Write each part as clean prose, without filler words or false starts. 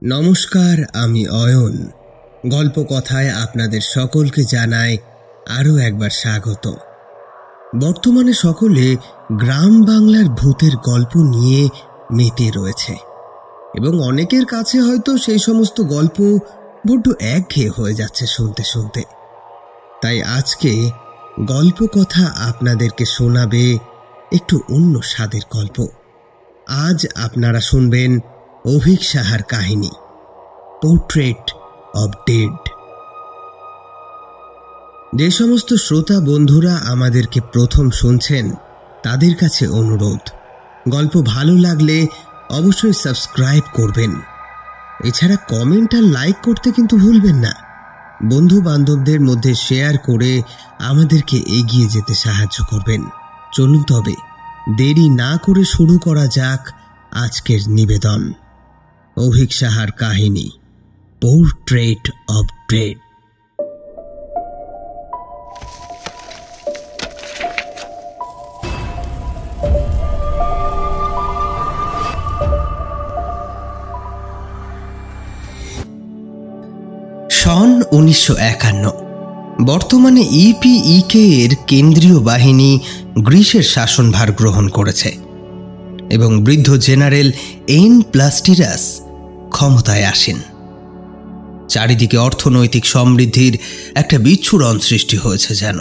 নমস্কার, আমি অয়ন। গল্প কথায় আপনাদের সকলকে জানাই আরও একবার স্বাগত। বর্তমানে সকলে গ্রাম বাংলার ভূতের গল্প নিয়ে মেতে রয়েছে এবং অনেকের কাছে হয়তো সেই সমস্ত গল্প বড্ড একঘেয়ে হয়ে যাচ্ছে শুনতে শুনতে। তাই আজকে গল্প কথা আপনাদেরকে শোনাবে একটু অন্য স্বাদের গল্প। আজ আপনারা শুনবেন অভিক সাহার কাহিনী, পোর্ট্রেট অব ডেড। যে সমস্ত শ্রোতা বন্ধুরা আমাদেরকে প্রথম শুনছেন তাদের কাছে অনুরোধ, গল্প ভালো লাগলে অবশ্যই সাবস্ক্রাইব করবেন। এছাড়া কমেন্ট আর লাইক করতে কিন্তু ভুলবেন না। বন্ধু বান্ধবদের মধ্যে শেয়ার করে আমাদেরকে এগিয়ে যেতে সাহায্য করবেন। চলুন তবে দেরি না করে শুরু করা যাক আজকের নিবেদন, অভিক সাহার কাহিনী, পোর্ট্রেট অব ডেড। সন 1951। বর্তমানে ইপিইকে এর কেন্দ্রীয় বাহিনী গ্রিসের শাসনভার গ্রহণ করেছে এবং বৃদ্ধ জেনারেল এন প্লাস্টিরাস ক্ষমতায় আসেন। চারিদিকে অর্থনৈতিক সমৃদ্ধির একটা বিচ্ছুরণ সৃষ্টি হয়েছে যেন,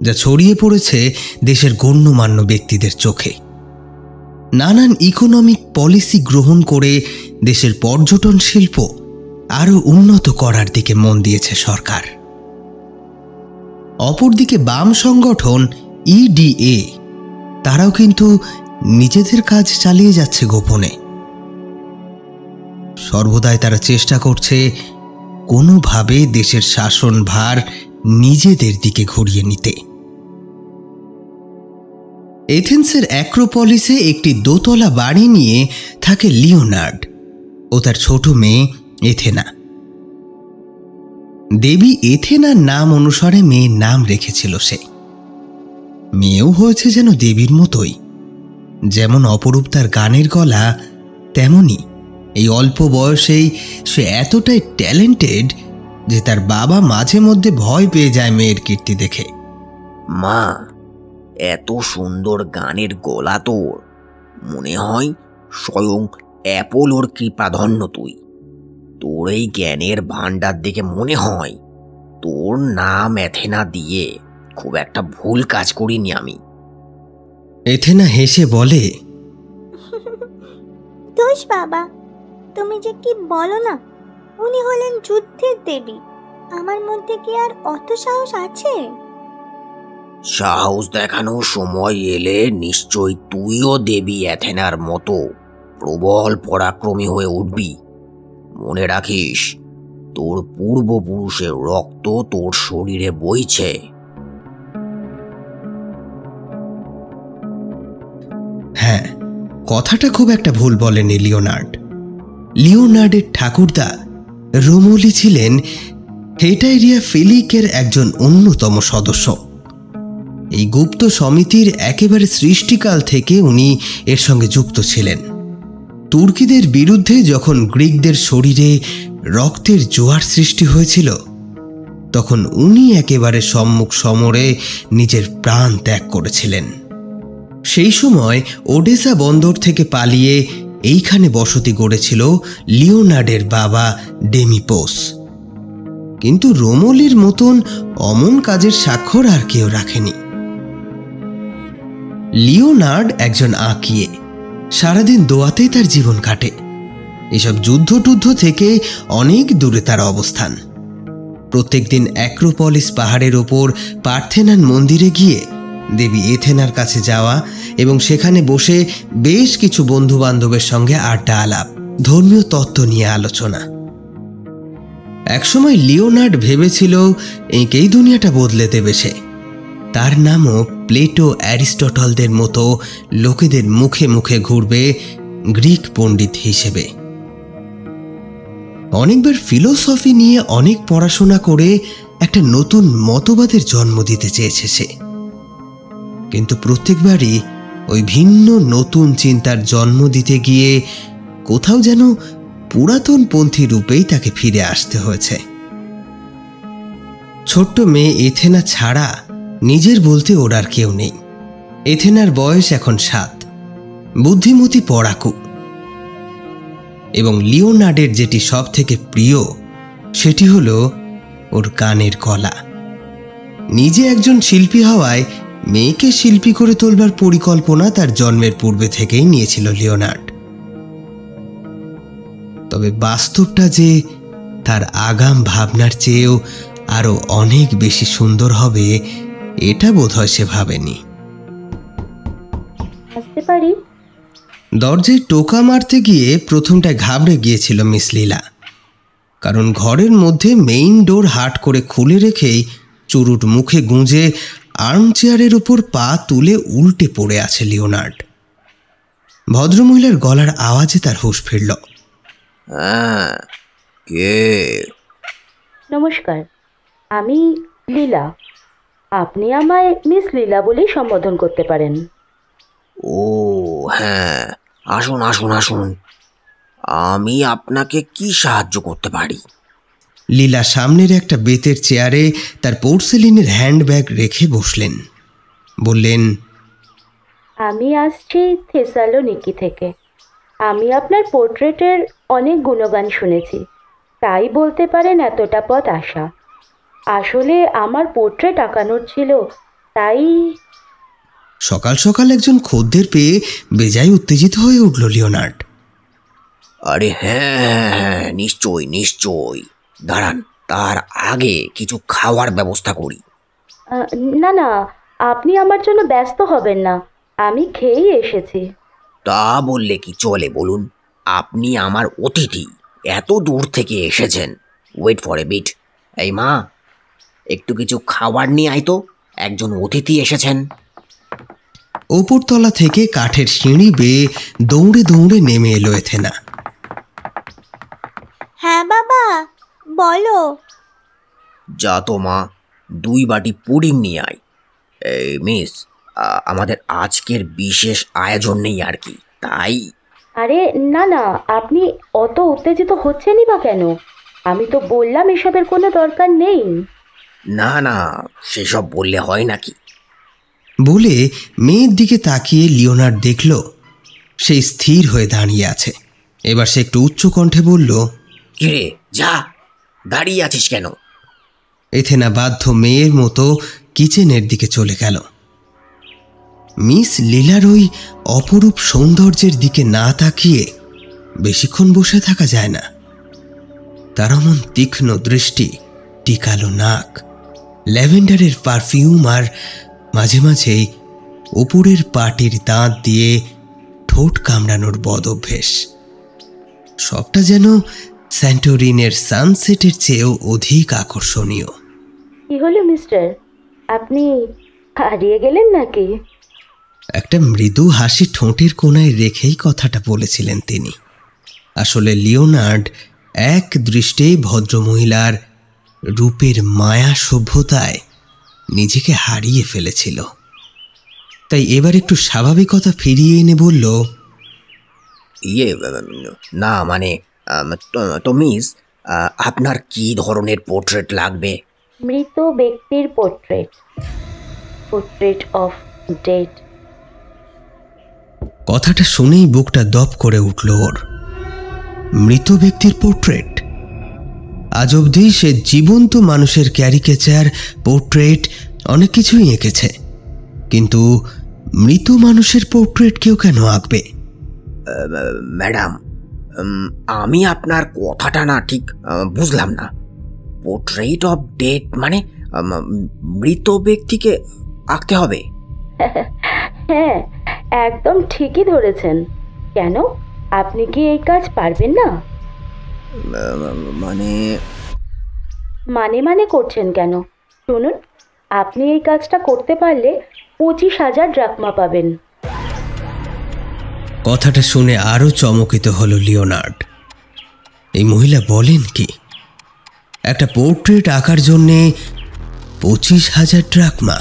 যা ছড়িয়ে পড়েছে দেশের গণ্যমান্য ব্যক্তিদের চোখে। নানান ইকোনমিক পলিসি গ্রহণ করে দেশের পর্যটন শিল্প আরও উন্নত করার দিকে মন দিয়েছে সরকার। অপরদিকে বাম সংগঠন ইডিএ তারাও কিন্তু নিজেদের কাজ চালিয়ে যাচ্ছে গোপনে। সর্বদাই তারা চেষ্টা করছে কোনোভাবে দেশের শাসনভার নিজেদের দিকে ঘুরিয়ে নিতে। এথেন্সের অ্যাক্রোপলিসে একটি দোতলা বাড়ি নিয়ে থাকে লিওনার্ড ও তার ছোট মেয়ে এথেনা। দেবী এথেনার নাম অনুসারে মেয়ের নাম রেখেছিল সে। মেয়েও হয়েছে যেন দেবীর মতোই। যেমন অপরূপ তার গানের গলা, তেমনি এই অল্প বয়সেই সে এতটাই ট্যালেন্টেড যে তার বাবা মাঝে মধ্যে ভয় পেয়ে যায় মেয়ের কীর্তি দেখে। মা, এত সুন্দর গানের গলা তোর, মনে হয় স্বয়ং অ্যাপোলোর কৃপাধন্য তুই। তোর এই জ্ঞানের ভাণ্ডার দেখে মনে হয় তোর নাম এথেনা দিয়ে খুব একটা ভুল কাজ করিনি আমি। এথেনা হেসে বলে, দোষ বাবা, তুমি যে কি বলো না, উনি হলেন যুদ্ধের দেবী। আমার মধ্যে কি আর অত সাহস আছে? সাহস দেখানোর সময় এলে নিশ্চয় তুইও দেবী এথেনার মতো প্রবল পরাক্রমী হয়ে উঠবি। মনে রাখিস, তোর পূর্বপুরুষের রক্ত তোর শরীরে বইছে। হ্যাঁ, কথাটা খুব একটা ভুল বলেনি লিওনার্ড। লিওনার্ডের ঠাকুরদা রোমোলি ছিলেন হেটাইরিয়া ফেলিকের একজন অন্যতম সদস্য। এই গুপ্ত সমিতির একেবারে সৃষ্টিকাল থেকে উনি এর সঙ্গে যুক্ত ছিলেন। তুর্কিদের বিরুদ্ধে যখন গ্রিকদের শরীরে রক্তের জোয়ার সৃষ্টি হয়েছিল, তখন উনি একেবারে সম্মুখ সমরে নিজের প্রাণ ত্যাগ করেছিলেন। সেই সময় ওডেসা বন্দর থেকে পালিয়ে এইখানে বসতি গড়েছিল লিওনার্ডের বাবা ডেমিপোস। কিন্তু রোমোলির মতন অমন কাজের স্বাক্ষর আর কেউ রাখেনি। লিওনার্ড একজন আঁকিয়ে, সারাদিন দোয়াতেই তার জীবন কাটে। এসব যুদ্ধ টুদ্ধ থেকে অনেক দূরে তার অবস্থান। প্রত্যেকদিন অ্যাক্রোপলিস পাহাড়ের ওপর পার্থেনান মন্দিরে গিয়ে দেবী এথেনার কাছে যাওয়া এবং সেখানে বসে বেশ কিছু বন্ধু বান্ধবের সঙ্গে আড্ডা আলাপ, ধর্মীয় তত্ত্ব নিয়ে আলোচনা। একসময় লিওনার্ড ভেবেছিল এঁকেই দুনিয়াটা বদলে দেবে সে। তার নামও প্লেটো অ্যারিস্টটলদের মতো লোকেদের মুখে মুখে ঘুরবে গ্রিক পণ্ডিত হিসেবে। অনেকবার ফিলোসফি নিয়ে অনেক পড়াশোনা করে একটা নতুন মতবাদের জন্ম দিতে চেয়েছে সে, কিন্তু প্রত্যেকবারই ওই ভিন্ন নতুন চিন্তার জন্ম দিতে গিয়ে কোথাও যেন পুরাতনপন্থী রূপেই তাকে ফিরে আসতে হয়েছে। ছোট্ট মেয়ে এথেনা ছাড়া নিজের বলতে ওর আর কেউ নেই। এথেনার বয়স এখন 7, বুদ্ধিমতী পড়াকু, এবং লিওনার্ডের যেটি সব থেকে প্রিয় সেটি হলো ওর গানের গলা। নিজে একজন শিল্পী হওয়ায় মেয়েকে শিল্পী করে তোলবার পরিকল্পনা তার জন্মের পূর্বে থেকেই নিয়েছিল লিওনার্ড। তবে বাস্তবটা যে তার আগাম ভাবনার চেয়েও আরো অনেক বেশি সুন্দর হবে এটা বোধহয় সে ভাবেনি। আসতে পারি? দরজায় টোকা মারতে গিয়ে প্রথমটায় ঘাবড়ে গিয়েছিল মিস লীলা, কারণ ঘরের মধ্যে মেইন ডোর হাট করে খুলে রেখেই চুরুট মুখে গুঁজে আর্মচেয়ারের উপর পা তুলে উল্টে পড়ে আছে লিওনার্ড। ভদ্রমহিলার গলার আওয়াজে তার হুঁশ ফিরল। কে? নমস্কার, আমি লীলা। আপনি আমায় মিস লীলা বলেই সম্বোধন করতে পারেন। ও হ্যাঁ, আসুন আসুন আসুন। আমি আপনাকে কি সাহায্য করতে পারি? লীলা সামনের একটা বেতের চেয়ারে তার পোর্সেলিনের হ্যান্ডব্যাগ রেখে বসলেন। বললেন, আমি আসছি থেসালোনিকি থেকে। আমি আপনার পোর্ট্রেটের অনেক গুণগান শুনেছি, তাই বলতে পারেন এতটা পথ আসা। আসলে আমার পোর্ট্রেট আঁকানোর ছিল, তাই। সকাল সকাল একজন খদ্দের পেয়ে বেজায় উত্তেজিত হয়ে উঠল লিওনার্ড। আরে হ্যাঁ হ্যাঁ হ্যাঁ, নিশ্চয়ই নিশ্চয়ই। দাঁড়ান, তার আগে কিছু খাওয়ার ব্যবস্থা করি। না না, আপনি আমার জন্য ব্যস্ত হবেন না, আমি খেয়েই এসেছি। তা বললে কি চলে বলুন? আপনি আমার অতিথি, এত দূর থেকে এসেছেন। Wait for a bit. এই মা, একটু কিছু খাবার নিয়ে আয় তো, একজন অতিথি এসেছেন। ওপরতলা থেকে কাঠের সিঁড়ি বেয়ে দৌড়ে দৌড়ে নেমে এলো এথেনা। হ্যাঁ বাবা, বলো। যা তো মা, 2 বাটি পুডিং নিয়ে আয়। এই মিস, আমাদের আজকের বিশেষ আয়োজন নেই আর কি, তাই। আরে না না, আপনি অত উত্তেজিত হচ্ছেনই বা কেন? আমি তো বললাম এসবের কোনো দরকার নেই। না না, সেসব বললে হয় নাকি? বলে মেয়ের দিকে তাকিয়ে লিওনার্ড দেখল সে স্থির হয়ে দাঁড়িয়ে আছে। এবার সে একটু উচ্চ কণ্ঠে বলল, কিরে যা, দাঁড়িয়ে আছিস কেন? এথেনা বাধ্য মেয়ের মতো কিচেনের দিকে চলে গেল। মিস লীলার ওই অপরূপ সৌন্দর্যের দিকে না তাকিয়ে বেশিক্ষণ বসে থাকা যায় না। তার অমন তীক্ষ্ণ দৃষ্টি, টিকালো নাক, ল্যাভেন্ডারের পারফিউম আর মাঝে মাঝেই উপরের পাটির দাঁত দিয়ে ঠোঁট কামড়ানোর বদ অভ্যেস, সবটা যেন স্যান্টোরিনের সানসেটের চেয়েও অধিক আকর্ষণীয়। কি হলো মিস্টার, আপনি হারিয়ে গেলেন নাকি? একটা মৃদু হাসি ঠোঁটের কোণায় রেখেই কথাটা বলেছিলেন তিনি। আসলে লিওনার্ড এক দৃষ্টেই ভদ্রমহিলার রূপের মায়া সভ্যতায় নিজেকে হারিয়ে ফেলেছিল। তাই এবার একটু স্বাভাবিকতা ফিরিয়ে এনে বলল, না মানে, তো মিস, আপনার কি ধরনের পোর্ট্রেট লাগবে? মৃত ব্যক্তির পোর্ট্রেট, পোর্ট্রেট অফ ডেড। কথাটা শুনেই বুকটা দপ করে উঠল ওর। মৃত ব্যক্তির পোর্ট্রেট? আজ অবধি সে জীবন্ত মানুষের ক্যারিকেচার, পোর্ট্রেট অনেক কিছুই এঁকেছে, কিন্তু মৃত মানুষের পোর্ট্রেট কেউ কেন আঁকবে? ম্যাডাম, আমি আপনার কথাটা না ঠিক বুঝলাম না। পোর্ট্রেট অফ ডেড মানে মৃত ব্যক্তিকে আঁকতে হবে? হ্যাঁ, একদম ঠিকই ধরেছেন। কেন, আপনি কি এই কাজ পারবেন না? মানে মানে করছেন কেন? শুনুন, আপনি এই কাজটা করতে পারলে 25,000 ড্রাকমা পাবেন। কথাটা শুনে আরো চমকিত হলো লিওনার্ড। এই মহিলা বলেন কি? একটা পোর্ট্রেট আঁকার জন্যে 25,000 ড্রাকমা?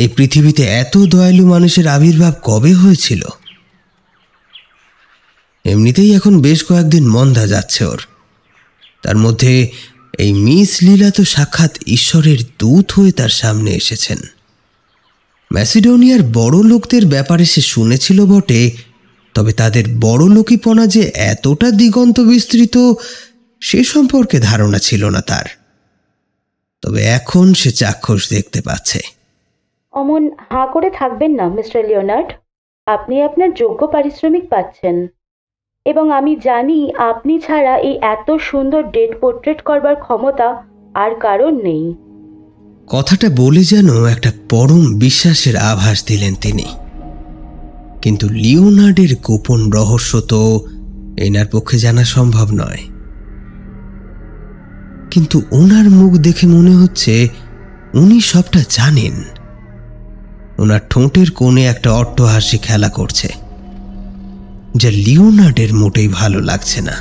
এই পৃথিবীতে এত দয়ালু মানুষের আবির্ভাব কবে হয়েছিল? এমনিতেই এখন বেশ কয়েকদিন মন্দা যাচ্ছে ওর। তার মধ্যে এই মিস লীলা তো সাক্ষাৎ ঈশ্বরের দূত হয়ে তার সামনে এসেছেন। ম্যাসিডোনিয়ার বড় লোকদের ব্যাপারে সে শুনেছিল বটে, তবে তাদের বড় লোকিপনা যে এতটা দিগন্ত বিস্তৃত সে সম্পর্কে ধারণা ছিল না তার। তবে এখন সে চাক্ষুষ দেখতে পাচ্ছে। অমন হাঁ করে থাকবেন না মিস্টার লিওনার্ড। আপনি আপনার যোগ্য পারিশ্রমিক পাচ্ছেন, এবং আমি জানি আপনি ছাড়া এই এত সুন্দর ডেড পোর্ট্রেট করবার ক্ষমতা আর কারণ নেই। কথাটা বলে যেন একটা পরম বিশ্বাসের আভাস দিলেন তিনি। কিন্তু লিওনার্ডের গোপন রহস্য তো এনার পক্ষে জানা সম্ভব নয়। কিন্তু ওনার মুখ দেখে মনে হচ্ছে উনি সবটা জানেন। ওনার ঠোঁটের কোণে একটা অট্টহাসি খেলা করছে, যা লিওনার্ডের মোটেই ভালো লাগছে না।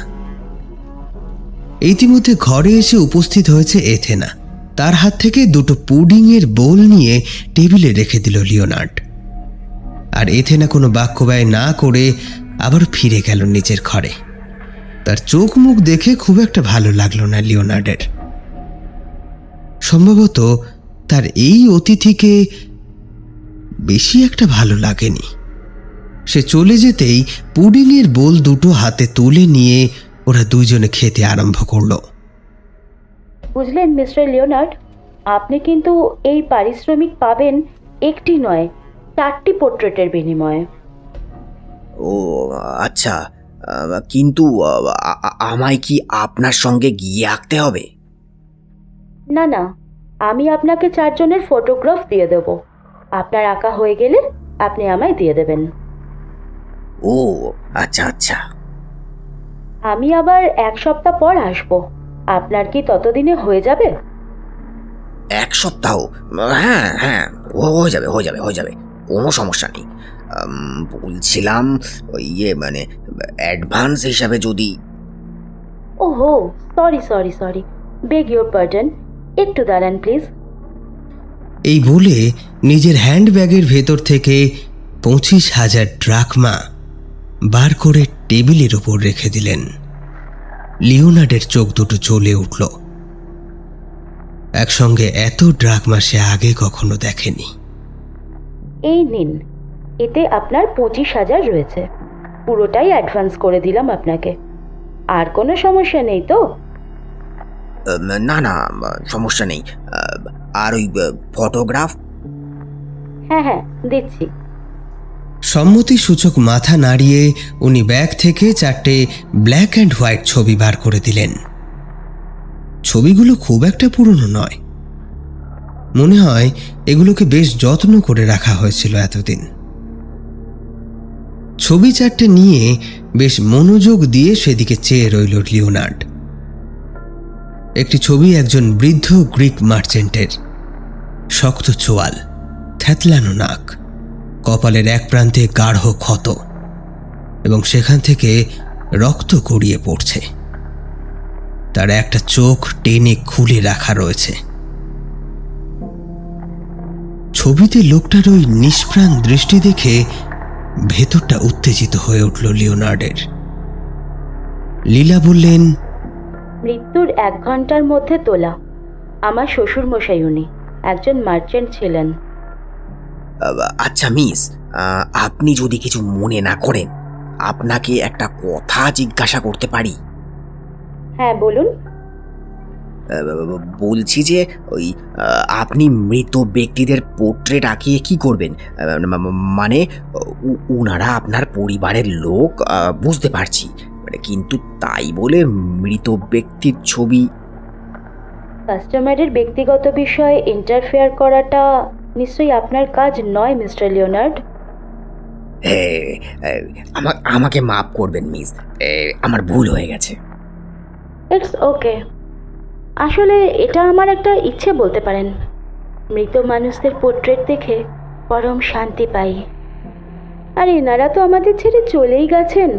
ইতিমধ্যে ঘরে এসে উপস্থিত হয়েছে এথেনা। তার হাত থেকে দুটো পুডিংয়ের বোল নিয়ে টেবিলে রেখে দিল লিওনার্ড। আর এথেনা কোনো বাক্য ব্যয় না করে আবার ফিরে গেল নিজের ঘরে। তার চোখ মুখ দেখে খুব একটা ভালো লাগলো না লিওনার্ডের। সম্ভবত তার এই অতিথিকে বেশি একটা ভালো লাগেনি। সে চলে যেতেই পুডিংয়ের বোল দুটো হাতে তুলে নিয়ে ওরা দুইজনে খেতে আরম্ভ করলো। বুঝলেন মিস্টার লিওনার্ড, আপনি কিন্তু এই পারিশ্রমিক পাবেন একটি নয়, 4টি পোর্ট্রেটের বিনিময়ে। ও আচ্ছা, কিন্তু আমায় কি আপনার সঙ্গে গিয়ে আঁকতে হবে? না না, আমি আপনাকে 4 জনের ফটোগ্রাফ দিয়ে দেব। আপনার আঁকা হয়ে গেলে আপনি আমায় দিয়ে দেবেন। ও আচ্ছা আচ্ছা। আমি আবার 1 সপ্তাহ পর আসব। আপনার কি ততদিনে হয়ে যাবে? 1 সপ্তাহ? হ্যাঁ হ্যাঁ, হয়ে যাবে হয়ে যাবে হয়ে যাবে, কোনো সমস্যা নেই। বলছিলাম মানে অ্যাডভান্স হিসাবে যদি। ওহো, সরি, বেগ ইউর পার্ডন। একটু দাঁড়ান প্লিজ। এই বলে নিজের হ্যান্ডব্যাগের ভেতর থেকে 25,000 ড্রাকমা বার করে টেবিলের উপর রেখে দিলেন। লিওনার্ডের চোখ দুটো জ্বলে উঠল। একসঙ্গে এত ড্রাকমা সে আগে কখনো দেখেনি। এই নিন, এতে আপনার 25,000 রয়েছে। পুরোটাই অ্যাডভান্স করে দিলাম আপনাকে। আর কোনো সমস্যা নেই তো? না না, সমস্যা নেই। আর ওই ফটোগ্রাফ? হ্যাঁ দিচ্ছি। সম্মতি সূচক মাথা নাড়িয়ে উনি ব্যাগ থেকে 4টে ব্ল্যাক অ্যান্ড হোয়াইট ছবি বার করে দিলেন। ছবিগুলো খুব একটা পুরনো নয়, মনে হয় এগুলোকে বেশ যত্ন করে রাখা হয়েছিল এতদিন। ছবি 4টে নিয়ে বেশ মনোযোগ দিয়ে সেদিকে চেয়ে রইল লিওনার্ড। একটি ছবি একজন বৃদ্ধ গ্রিক মার্চেন্টের। শক্ত চোয়াল, থ্যাতলানো নাক, কপালের এক প্রান্তে গাঢ় ক্ষত, এবং সেখান থেকে রক্ত গড়িয়ে পড়ছে। তার একটা চোখ টেনে খুলে রাখা রয়েছে। ছবিতে লোকটার ওই নিষ্প্রাণ দৃষ্টি দেখে ভেতরটা উত্তেজিত হয়ে উঠল লিওনার্ডের। লীলা বললেন, মৃত্যুর 1 ঘন্টার মধ্যে তোলা। আমার শ্বশুর মশাই, উনি একজন মার্চেন্ট ছিলেন। আচ্ছা মিস, আপনি যদি কিছু মনে না করেন, আপনাকে একটা কথা জিজ্ঞাসা করতে পারি? হ্যাঁ বলুন। বলছি যে আপনি মৃত ব্যক্তিদের পোর্ট্রেট আঁকিয়ে কি করবেন? মানে উনারা আপনার পরিবারের লোক, বুঝতে পারছি, কিন্তু তাই বলে মৃত ব্যক্তির ছবি। কাস্টমারের ব্যক্তিগত বিষয়ে ইন্টারফেয়ার করাটা নিশ্চয়ই আপনার কাজ নয় মিস্টার লিওনার্ড। আমাকে মাফ করবেন মিস, আমার ভুল হয়ে গেছে। It's okay. আসলে এটা আমার একটা ইচ্ছে বলতে পারেন। মৃত মানুষদের পোর্ট্রেট দেখে পরম শান্তি পাই। আর এনারা তো আমাদের ছেড়ে চলেই গেছেন,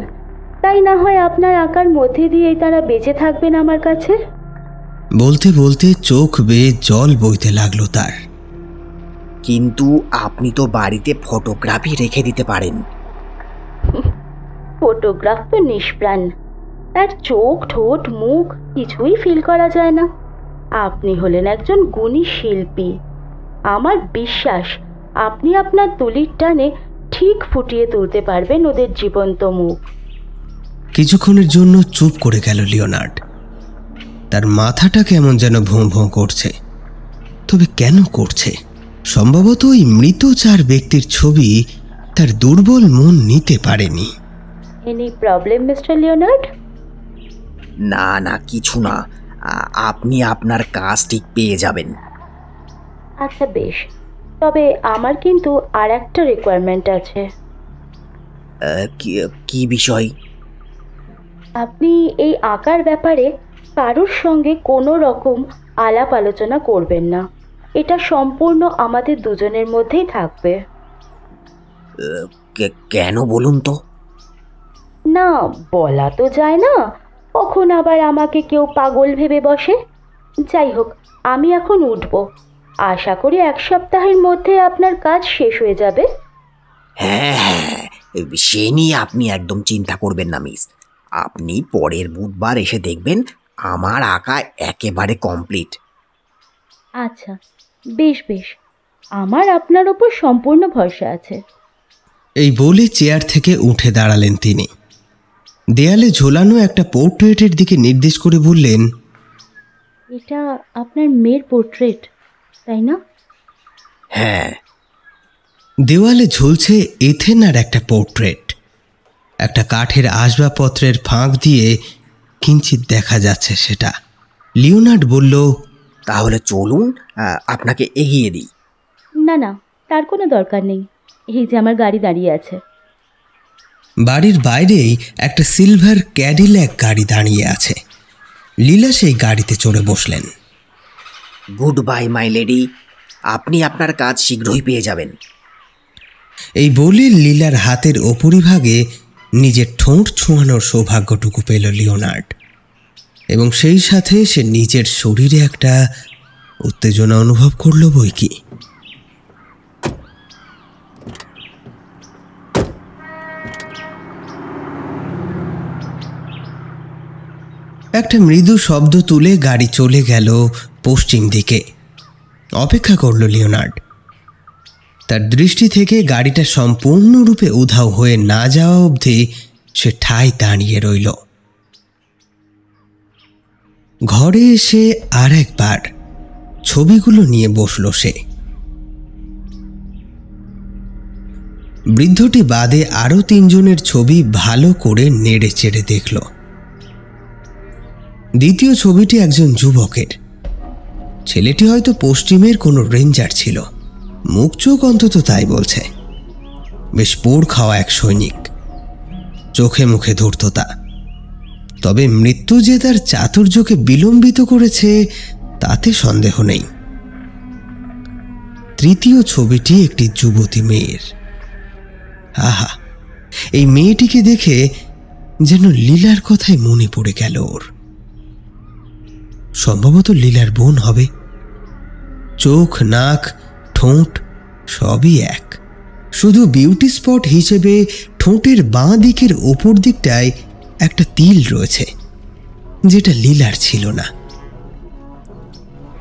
তাই না হয় আপনার আঁকার মধ্যে দিয়েই তারা বেঁচে থাকবেন আমার কাছে। বলতে বলতে চোখ বেয়ে জল বইতে লাগলো তার। কিন্তু আপনি তো বাড়িতে ফটোগ্রাফি রেখে দিতে পারেন। ফটোগ্রাফ তো নিষ্প্রাণ, তার চোখ ঠোঁট মুখ কিছুই ফিল করা যায় না। আপনি হলেন একজন গুণী শিল্পী। আমার বিশ্বাস আপনি আপনার তুলির টানে ঠিক ফুটিয়ে তুলতে পারবেন ওদের জীবন্ত মুখ। কিছুক্ষণের জন্য চুপ করে গেল লিওনার্ড। তার মাথাটা কেমন যেন ভোঁ ভোঁ করছে। তবে কেন করছে? সম্ভবত ওই মৃত 4 ব্যক্তির ছবি তার দুর্বল মন নিতে পারেনি। Any problem mister Leonard? না না, কিছু না। আপনি আপনার কাজ ঠিক পেয়ে যাবেন। আচ্ছা বেশ, তবে আমার কিন্তু আর একটা রিকোয়ারমেন্ট আছে। কি বিষয়? আপনি এই আঁকার ব্যাপারে কারোর সঙ্গে কোনো রকম আলাপ আলোচনা করবেন না। এটা সম্পূর্ণ আমাদের দুজনের মধ্যেই থাকবে। কেন বলুন তো? না বলা তো যায় না, কখন আবার আমাকে কেউ পাগল ভেবে বসে। যাই হোক, আমি এখন উঠব। আশা করি 1 সপ্তাহের মধ্যে আপনার কাজ শেষ হয়ে যাবে। হ্যাঁ হ্যাঁ, সে নিয়ে আপনি একদম চিন্তা করবেন না মিস। আপনি পরের বুধবার এসে দেখবেন আমার আঁকা একেবারে কমপ্লিট। আচ্ছা বেশ বেশ, আমার আপনার ওপর সম্পূর্ণ ভরসা আছে। এই বলে চেয়ার থেকে উঠে দাঁড়ালেন তিনি। দেয়ালে ঝোলানো একটা পোর্ট্রেটের দিকে নির্দেশ করে বললেন, এটা আপনার মেয়ের পোর্ট্রেট, তাই না? হ্যাঁ। দেওয়ালে ঝুলছে এথেনার একটা পোর্ট্রেট। একটা কাঠের আসবাবপত্রের ফাঁক দিয়ে কিঞ্চিৎ দেখা যাচ্ছে সেটা। লিওনার্ড বলল, তাহলে চলুন আপনাকে এগিয়ে দিই। না না, তার কোনো দরকার নেই। এই যে আমার গাড়ি দাঁড়িয়ে আছে। বাড়ির বাইরেই একটা সিলভার ক্যাডিল্যাক গাড়ি দাঁড়িয়ে আছে। লীলা সেই গাড়িতে চড়ে বসলেন। গুড বাই মাই লেডি, আপনি আপনার কাজ শীঘ্রই পেয়ে যাবেন। এই বলে লীলার হাতের ওপরিভাগে নিজের ঠোঁট ছোঁয়ানোর সৌভাগ্যটুকু পেল লিওনার্ড, এবং সেই সাথে সে নিজের শরীরে একটা উত্তেজনা অনুভব করল বই কি। একটা মৃদু শব্দ তুলে গাড়ি চলে গেল পশ্চিম দিকে। অপেক্ষা করল লিওনার্ড। তার দৃষ্টি থেকে গাড়িটা সম্পূর্ণরূপে উধাও হয়ে না যাওয়া অবধি সে ঠায় দাঁড়িয়ে রইল। ঘরে এসে আর একবার ছবিগুলো নিয়ে বসল সে। বৃদ্ধটি বাদে আরো 3 জনের ছবি ভালো করে নেড়ে চেড়ে দেখল। দ্বিতীয় ছবিটি একজন যুবকের। ছেলেটি হয়তো পশ্চিমের কোনো রেঞ্জার ছিল। মুখ চোখ অন্তত তাই বলছে। বেশ পোড় খাওয়া এক সৈনিক, চোখে মুখে ধূর্ততা। তবে মৃত্যু যে তার চাতুর্যকে বিলম্বিত করেছে তাতে সন্দেহ নেই। তৃতীয় ছবিটি একটি যুবতী মেয়ের। আহা, এই মেয়েটিকে দেখে যেন লীলার কথাই মনে পড়ে গেল ওর। সম্ভবত লীলার বোন হবে। চোখ, নাক, ঠোঁট সবই এক। শুধু বিউটি স্পট হিসেবে ঠোঁটের বাঁ দিকের ওপর দিকটায় একটা তিল রয়েছে, যেটা লীলার ছিল না।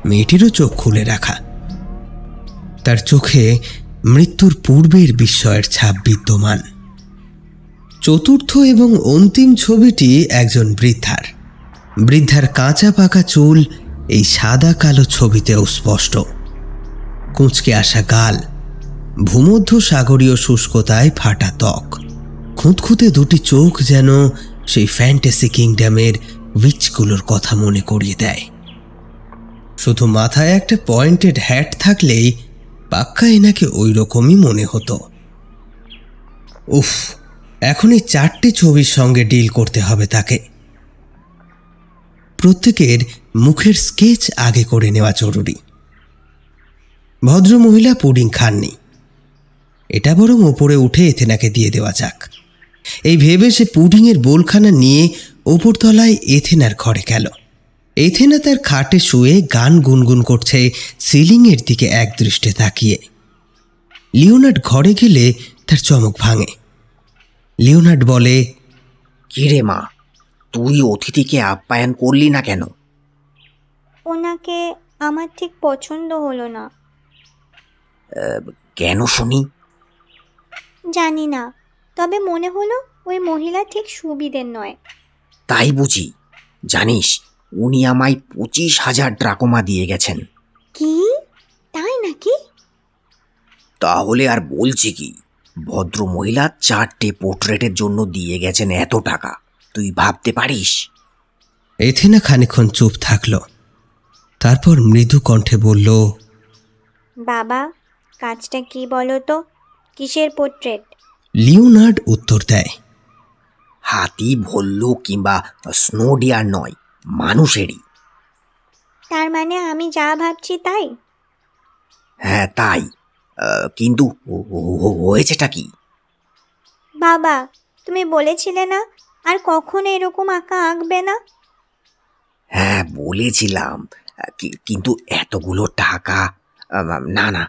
মেয়েটিরও চোখ খুলে রাখা। তার চোখে মৃত্যুর পূর্বের বিস্ময়ের ছাপ বিদ্যমান। চতুর্থ এবং অন্তিম ছবিটি একজন বৃদ্ধার। বৃদ্ধার কাঁচা পাকা চুল এই সাদা কালো ছবিতেও স্পষ্ট। কুঁচকে আসা গাল, ভূমধ্য সাগরীয় শুষ্কতায় ফাটা ত্বক, খুঁতখুঁতে 2টি চোখ যেন সেই ফ্যান্টাসি কিংডমের উইচগুলোর কথা মনে করিয়ে দেয়। শুধু মাথায় একটা পয়েন্টেড হ্যাট থাকলেই পাক্কা এনাকে ওই রকমই মনে হতো। উফ, এখন এই 4টি ছবির সঙ্গে ডিল করতে হবে তাকে। প্রত্যেকের মুখের স্কেচ আগে করে নেওয়া জরুরি। ভদ্রমহিলা পুডিং খাননি, এটা বরং ওপরে উঠে এথেনাকে দিয়ে দেওয়া যাক। এই ভেবে সে পুডিংয়ের বোলখানা নিয়ে ওপরতলায় এথেনার ঘরে গেল। এথেনা তার খাটে শুয়ে গান গুনগুন করছে, সিলিংয়ের দিকে একদৃষ্টে তাকিয়ে। লিওনার্ড ঘরে গেলে তার চমক ভাঙে। লিওনার্ড বলে, কিরে মা, তুই অতিথিকে আপ্যায়ন করলি না কেন? ওনাকে আমার ঠিক পছন্দ হলো না। কেন শুনি? জানি না, তবে মনে হলো ওই মহিলা ঠিক সুবিধের নয়। তাই বুঝি? জানিস, উনি আমায় 25,000 ড্রাকমা দিয়ে গেছেন। কি? তাই নাকি? তাহলে আর বলছি কি, ভদ্র মহিলা 4টে পোর্ট্রেটের জন্য দিয়ে গেছেন এত টাকা। তুই ভাবতে পারিস? এথেনা খানিকক্ষণ চুপ থাকল, তারপর মৃদু কণ্ঠে বলল, বাবা, কাজটা কি বলো তো? কিসের পোর্ট্রেট? লিওনার্ড উত্তর দেয়, হাতি, ভল্লুক কিংবা স্নো ডিয়ার নয়, মানুষেরই। তার মানে আমি যা ভাবছি তাই? হ্যাঁ তাই। কিন্তু হয়েছেটা কি? বাবা, তুমি বলেছিলে না আর কখনো এরকম আঁকা আঁকবে না? হ্যাঁ বলেছিলাম, কিন্তু এতগুলো টাকা। না না,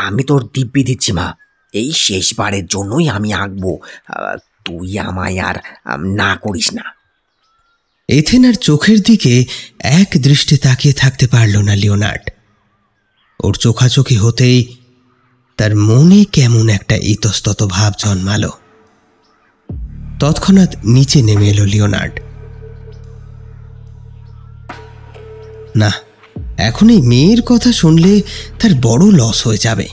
আমি তোর দিব্যি দিচ্ছি মা, এই শেষবারের জন্যই আমি আঁকবো। তুই আমায় আর না করিস না। এথেনার চোখের দিকে এক দৃষ্টে তাকিয়ে থাকতে পারল না লিওনার্ড। ওর চোখাচোখি হতেই তার মনে কেমন একটা ইতস্তত ভাব জন্মালো। তৎক্ষণাৎ নিচে নেমে এলো লিওনার্ড। না, এখন এই মেয়ের কথা শুনলে তার বড় লস হয়ে যাবে।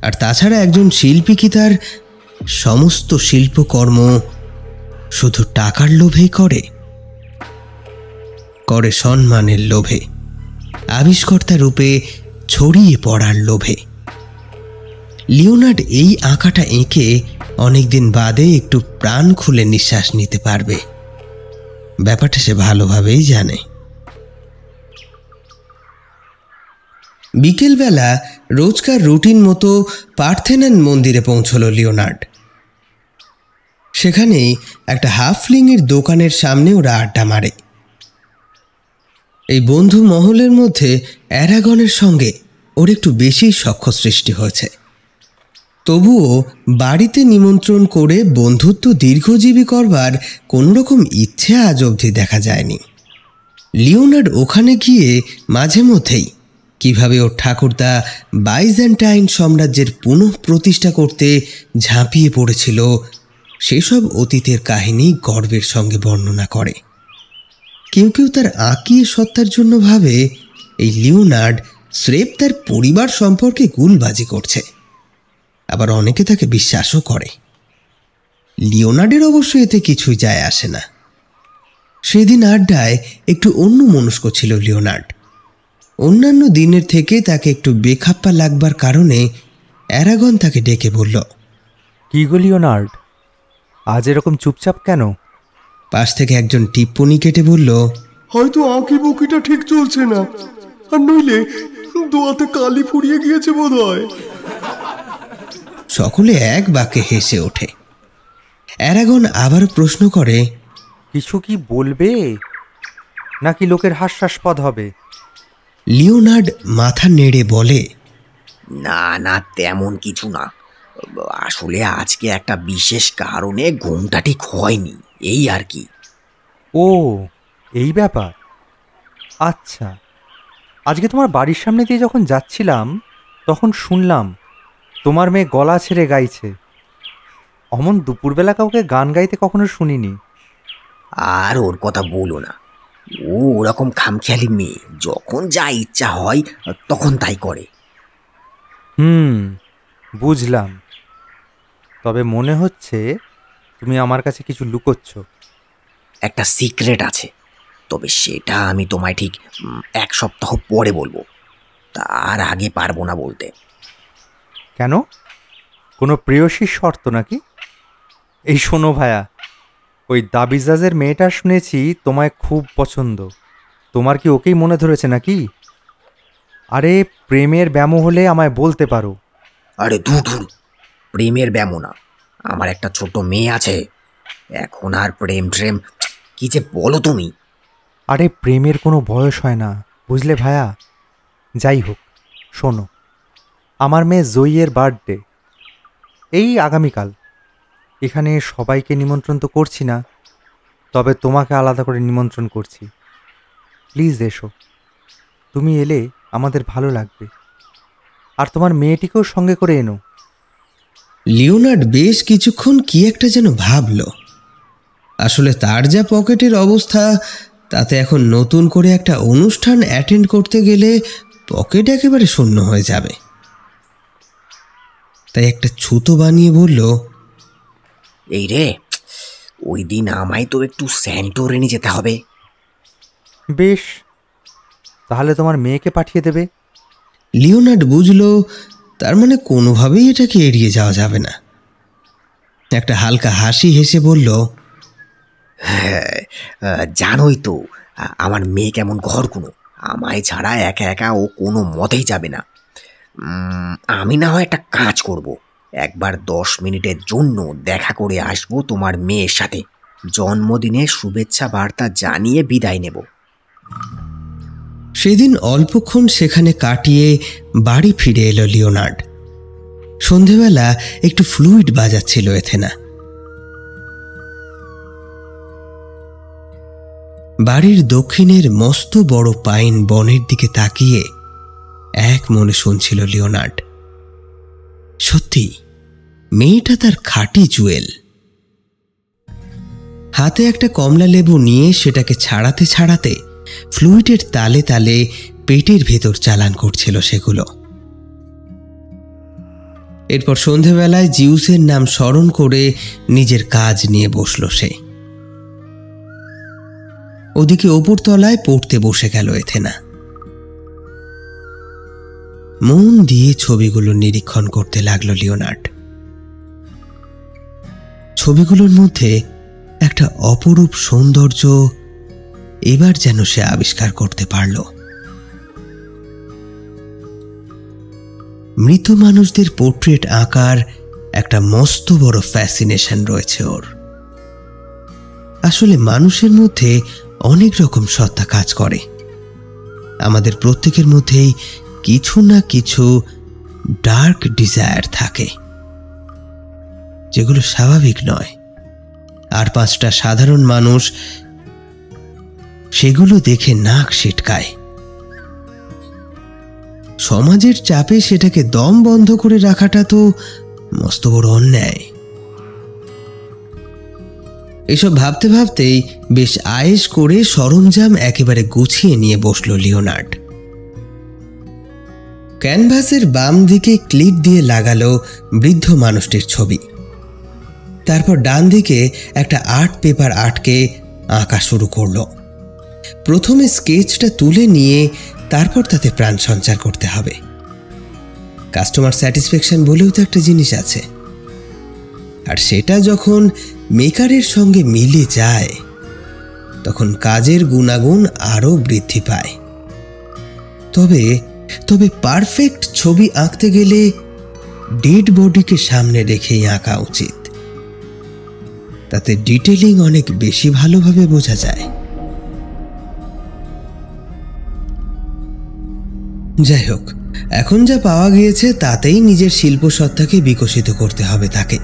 আর তাছাড়া একজন শিল্পী কি তার সমস্ত শিল্পকর্ম শুধু টাকার লোভেই করে? করে সম্মানের লোভে, আবিষ্কর্তা রূপে ছড়িয়ে পড়ার লোভে। লিওনার্ড এই আঁকাটা এঁকে অনেকদিন বাদে একটু প্রাণ খুলে নিঃশ্বাস নিতে পারবে, ব্যাপারটা সে ভালোভাবেই জানে। বিকেলবেলা রোজকার রুটিন মতো পার্থেনন মন্দিরে পৌঁছল লিওনার্ড। সেখানেই একটা হাফলিংয়ের দোকানের সামনে ওরা আড্ডা মারে। এই বন্ধু মহলের মধ্যে অ্যারাগনের সঙ্গে ওর একটু বেশি সখ্য সৃষ্টি হয়েছে। তবুও বাড়িতে নিমন্ত্রণ করে বন্ধুত্ব দীর্ঘজীবী করবার কোনোরকম ইচ্ছে আজ অবধি দেখা যায়নি। লিওনার্ড ওখানে গিয়ে মাঝে মধ্যেই কিভাবে ওর ঠাকুরদা বাইজেন্টাইন সাম্রাজ্যের পুনঃপ্রতিষ্ঠা করতে ঝাঁপিয়ে পড়েছিল সেসব অতীতের কাহিনী গর্বের সঙ্গে বর্ণনা করে। কেউ কেউ তার আঁকিয়ে সত্তার জন্য ভাবে এই লিওনার্ড স্রেফ তার পরিবার সম্পর্কে গুলবাজি করছে, আবার অনেকে তাকে বিশ্বাসও করে। লিওনার্ডের অবশ্য এতে কিছুই যায় আসে না। সেদিন আড্ডায় একটু অন্য মনস্ক ছিল লিওনার্ড। অন্যান্য দিনের থেকে তাকে একটু বেখাপ্পা লাগবার কারণে অ্যারাগন তাকে ডেকে বলল, কি গো লিওনার্ড, আজ এরকম চুপচাপ কেন? পাশ থেকে একজন টিপ্পনি কেটে বলল, হয়তো আঁকি বকিটা ঠিক চলছে না, আর নইলে দোয়াতে কালি ফুরিয়ে গিয়েছে বোধ হয়। সকলে এক বাক্যে হেসে ওঠে। অ্যারাগন আবার প্রশ্ন করে, কিছু কি বলবে নাকি লোকের হাস্যাস্পদ হবে? লিওনার্ড মাথা নেড়ে বলে, না না, তেমন কিছু না। আসলে আজকে একটা বিশেষ কারণে ঘুমটা ঠিক হয়নি, এই আর কি। ও, এই ব্যাপার। আচ্ছা, আজকে তোমার বাড়ির সামনে দিয়ে যখন যাচ্ছিলাম তখন শুনলাম তোমার মেয়ে গলা ছেড়ে গাইছে। অমন দুপুরবেলা কাউকে গান গাইতে কখনো শুনিনি। আর ওর কথা বলো না, ও ওরকম খামখেয়ালি মেয়ে, যখন যা ইচ্ছা হয় তখন তাই করে। বুঝলাম। তবে মনে হচ্ছে তুমি আমার কাছে কিছু লুকোচ্ছ। একটা সিক্রেট আছে, তবে সেটা আমি তোমায় ঠিক 1 সপ্তাহ পরে বলবো, তার আগে পারবো না বলতে। কেন? কোনো প্রেয়সীর শর্ত নাকি? এই শোনো ভায়া, ওই দাবিজাজের মেয়েটা শুনেছি তোমায় খুব পছন্দ। তোমার কি ওকেই মনে ধরেছে নাকি? আরে প্রেমের ব্যামো হলে আমায় বলতে পারো। আরে ধুর, প্রেমের ব্যামো না, আমার একটা ছোট মেয়ে আছে। এখন আর প্রেম ট্রেম কি যে বলো তুমি। আরে প্রেমের কোনো বয়স হয় না, বুঝলে ভায়া। যাই হোক, শোনো, আমার মেয়ে জয়ীর বার্থডে এই আগামীকাল। এখানে সবাইকে নিমন্ত্রণ তো করছি না, তবে তোমাকে আলাদা করে নিমন্ত্রণ করছি। প্লিজ এসো, তুমি এলে আমাদের ভালো লাগবে। আর তোমার মেয়েটিকেও সঙ্গে করে এনো। লিওনার্ড বেশ কিছুক্ষণ কি একটা যেন ভাবল। আসলে তার যা পকেটের অবস্থা, তাতে এখন নতুন করে একটা অনুষ্ঠান অ্যাটেন্ড করতে গেলে পকেট একেবারে শূন্য হয়ে যাবে। তাই একটা ছুতো বানিয়ে বলল, এই রে, ওই দিন আমায় তো একটু স্যান্টোরিনি যেতে হবে। বেশ, তাহলে তোমার মেয়েকে পাঠিয়ে দেবে। লিওনার্ড বুঝল তার মানে কোনোভাবেই এটাকে এড়িয়ে যাওয়া যাবে না। একটা হালকা হাসি হেসে বলল, হ্যাঁ, জানোই তো আমার মেয়ে কেমন ঘরকুনো। আমায় ছাড়া একা একা ও কোনো মতেই যাবে না। আমি না হয় একটা কাজ করব, একবার 10 মিনিটের জন্য দেখা করে আসবো তোমার মেয়ের সাথে। জন্মদিনের শুভেচ্ছা বার্তা জানিয়ে বিদায় নেব। সেদিন অল্পক্ষণ সেখানে কাটিয়ে বাড়ি ফিরে এলো লিওনার্ড। সন্ধেবেলা একটু ফ্লুইড বাজাচ্ছিল এথেনা। বাড়ির দক্ষিণের মস্ত বড় পাইন বনের দিকে তাকিয়ে এক মনে শুনছিল লিওনার্ড। সত্যি মেয়েটা তার খাঁটি জুয়েল। হাতে একটা কমলা লেবু নিয়ে সেটাকে ছাড়াতে ছাড়াতে ফ্লুইডের তালে তালে পেটের ভেতর চালান করছিল সেগুলো। এরপর সন্ধেবেলায় জিউসের নাম স্মরণ করে নিজের কাজ নিয়ে বসল সে। ওদিকে ওপরতলায় পড়তে বসে গেল এথেনা। মন দিয়ে ছবিগুলো নিরীক্ষণ করতে লাগলো লিওনার্ড। ছবিগুলোর মধ্যে একটা অপরূপ সৌন্দর্য এবার যেন সে আবিষ্কার করতে পারল। মৃত মানুষদের পোর্ট্রেট আঁকার একটা মস্ত বড় ফ্যাসিনেশন রয়েছে ওর। আসলে মানুষের মধ্যে অনেক রকম সত্তা কাজ করে। আমাদের প্রত্যেকের মধ্যেই কিছু না কিছু ডার্ক ডিজায়ার থাকে, যেগুলো স্বাভাবিক নয়। আর 5টা সাধারণ মানুষ সেগুলো দেখে নাক সিটকায়। সমাজের চাপে সেটাকে দম বন্ধ করে রাখাটা তো মস্ত বড় অন্যায়। এসব ভাবতে ভাবতেই বেশ আয়েশ করে সরঞ্জাম একেবারে গুছিয়ে নিয়ে বসল লিওনার্ড। ক্যানভাসের বাম দিকে ক্লিপ দিয়ে লাগালো বৃদ্ধ মানুষটির ছবি। তারপর ডান দিকে একটা আর্ট পেপার আটকে আঁকা শুরু করল। প্রথমে স্কেচটা তুলে নিয়ে তারপর তাতে প্রাণ সঞ্চার করতে হবে। কাস্টমার স্যাটিসফ্যাকশন বলেও তো একটা জিনিস আছে, আর সেটা যখন মেকারের সঙ্গে মিলে যায় তখন কাজের গুণাগুণ আরও বৃদ্ধি পায়। তবে পারফেক্ট ছবি আঁকতে গেলে ডেড বডিকে সামনে রেখেই আঁকা উচিত। তাতে ডিটেলিং অনেক বেশি ভালোভাবে বোঝা যায়। যাই হোক, এখন যা পাওয়া গিয়েছে তাতেই নিজের শিল্পসত্তাকে বিকশিত করতে হবে তাকে।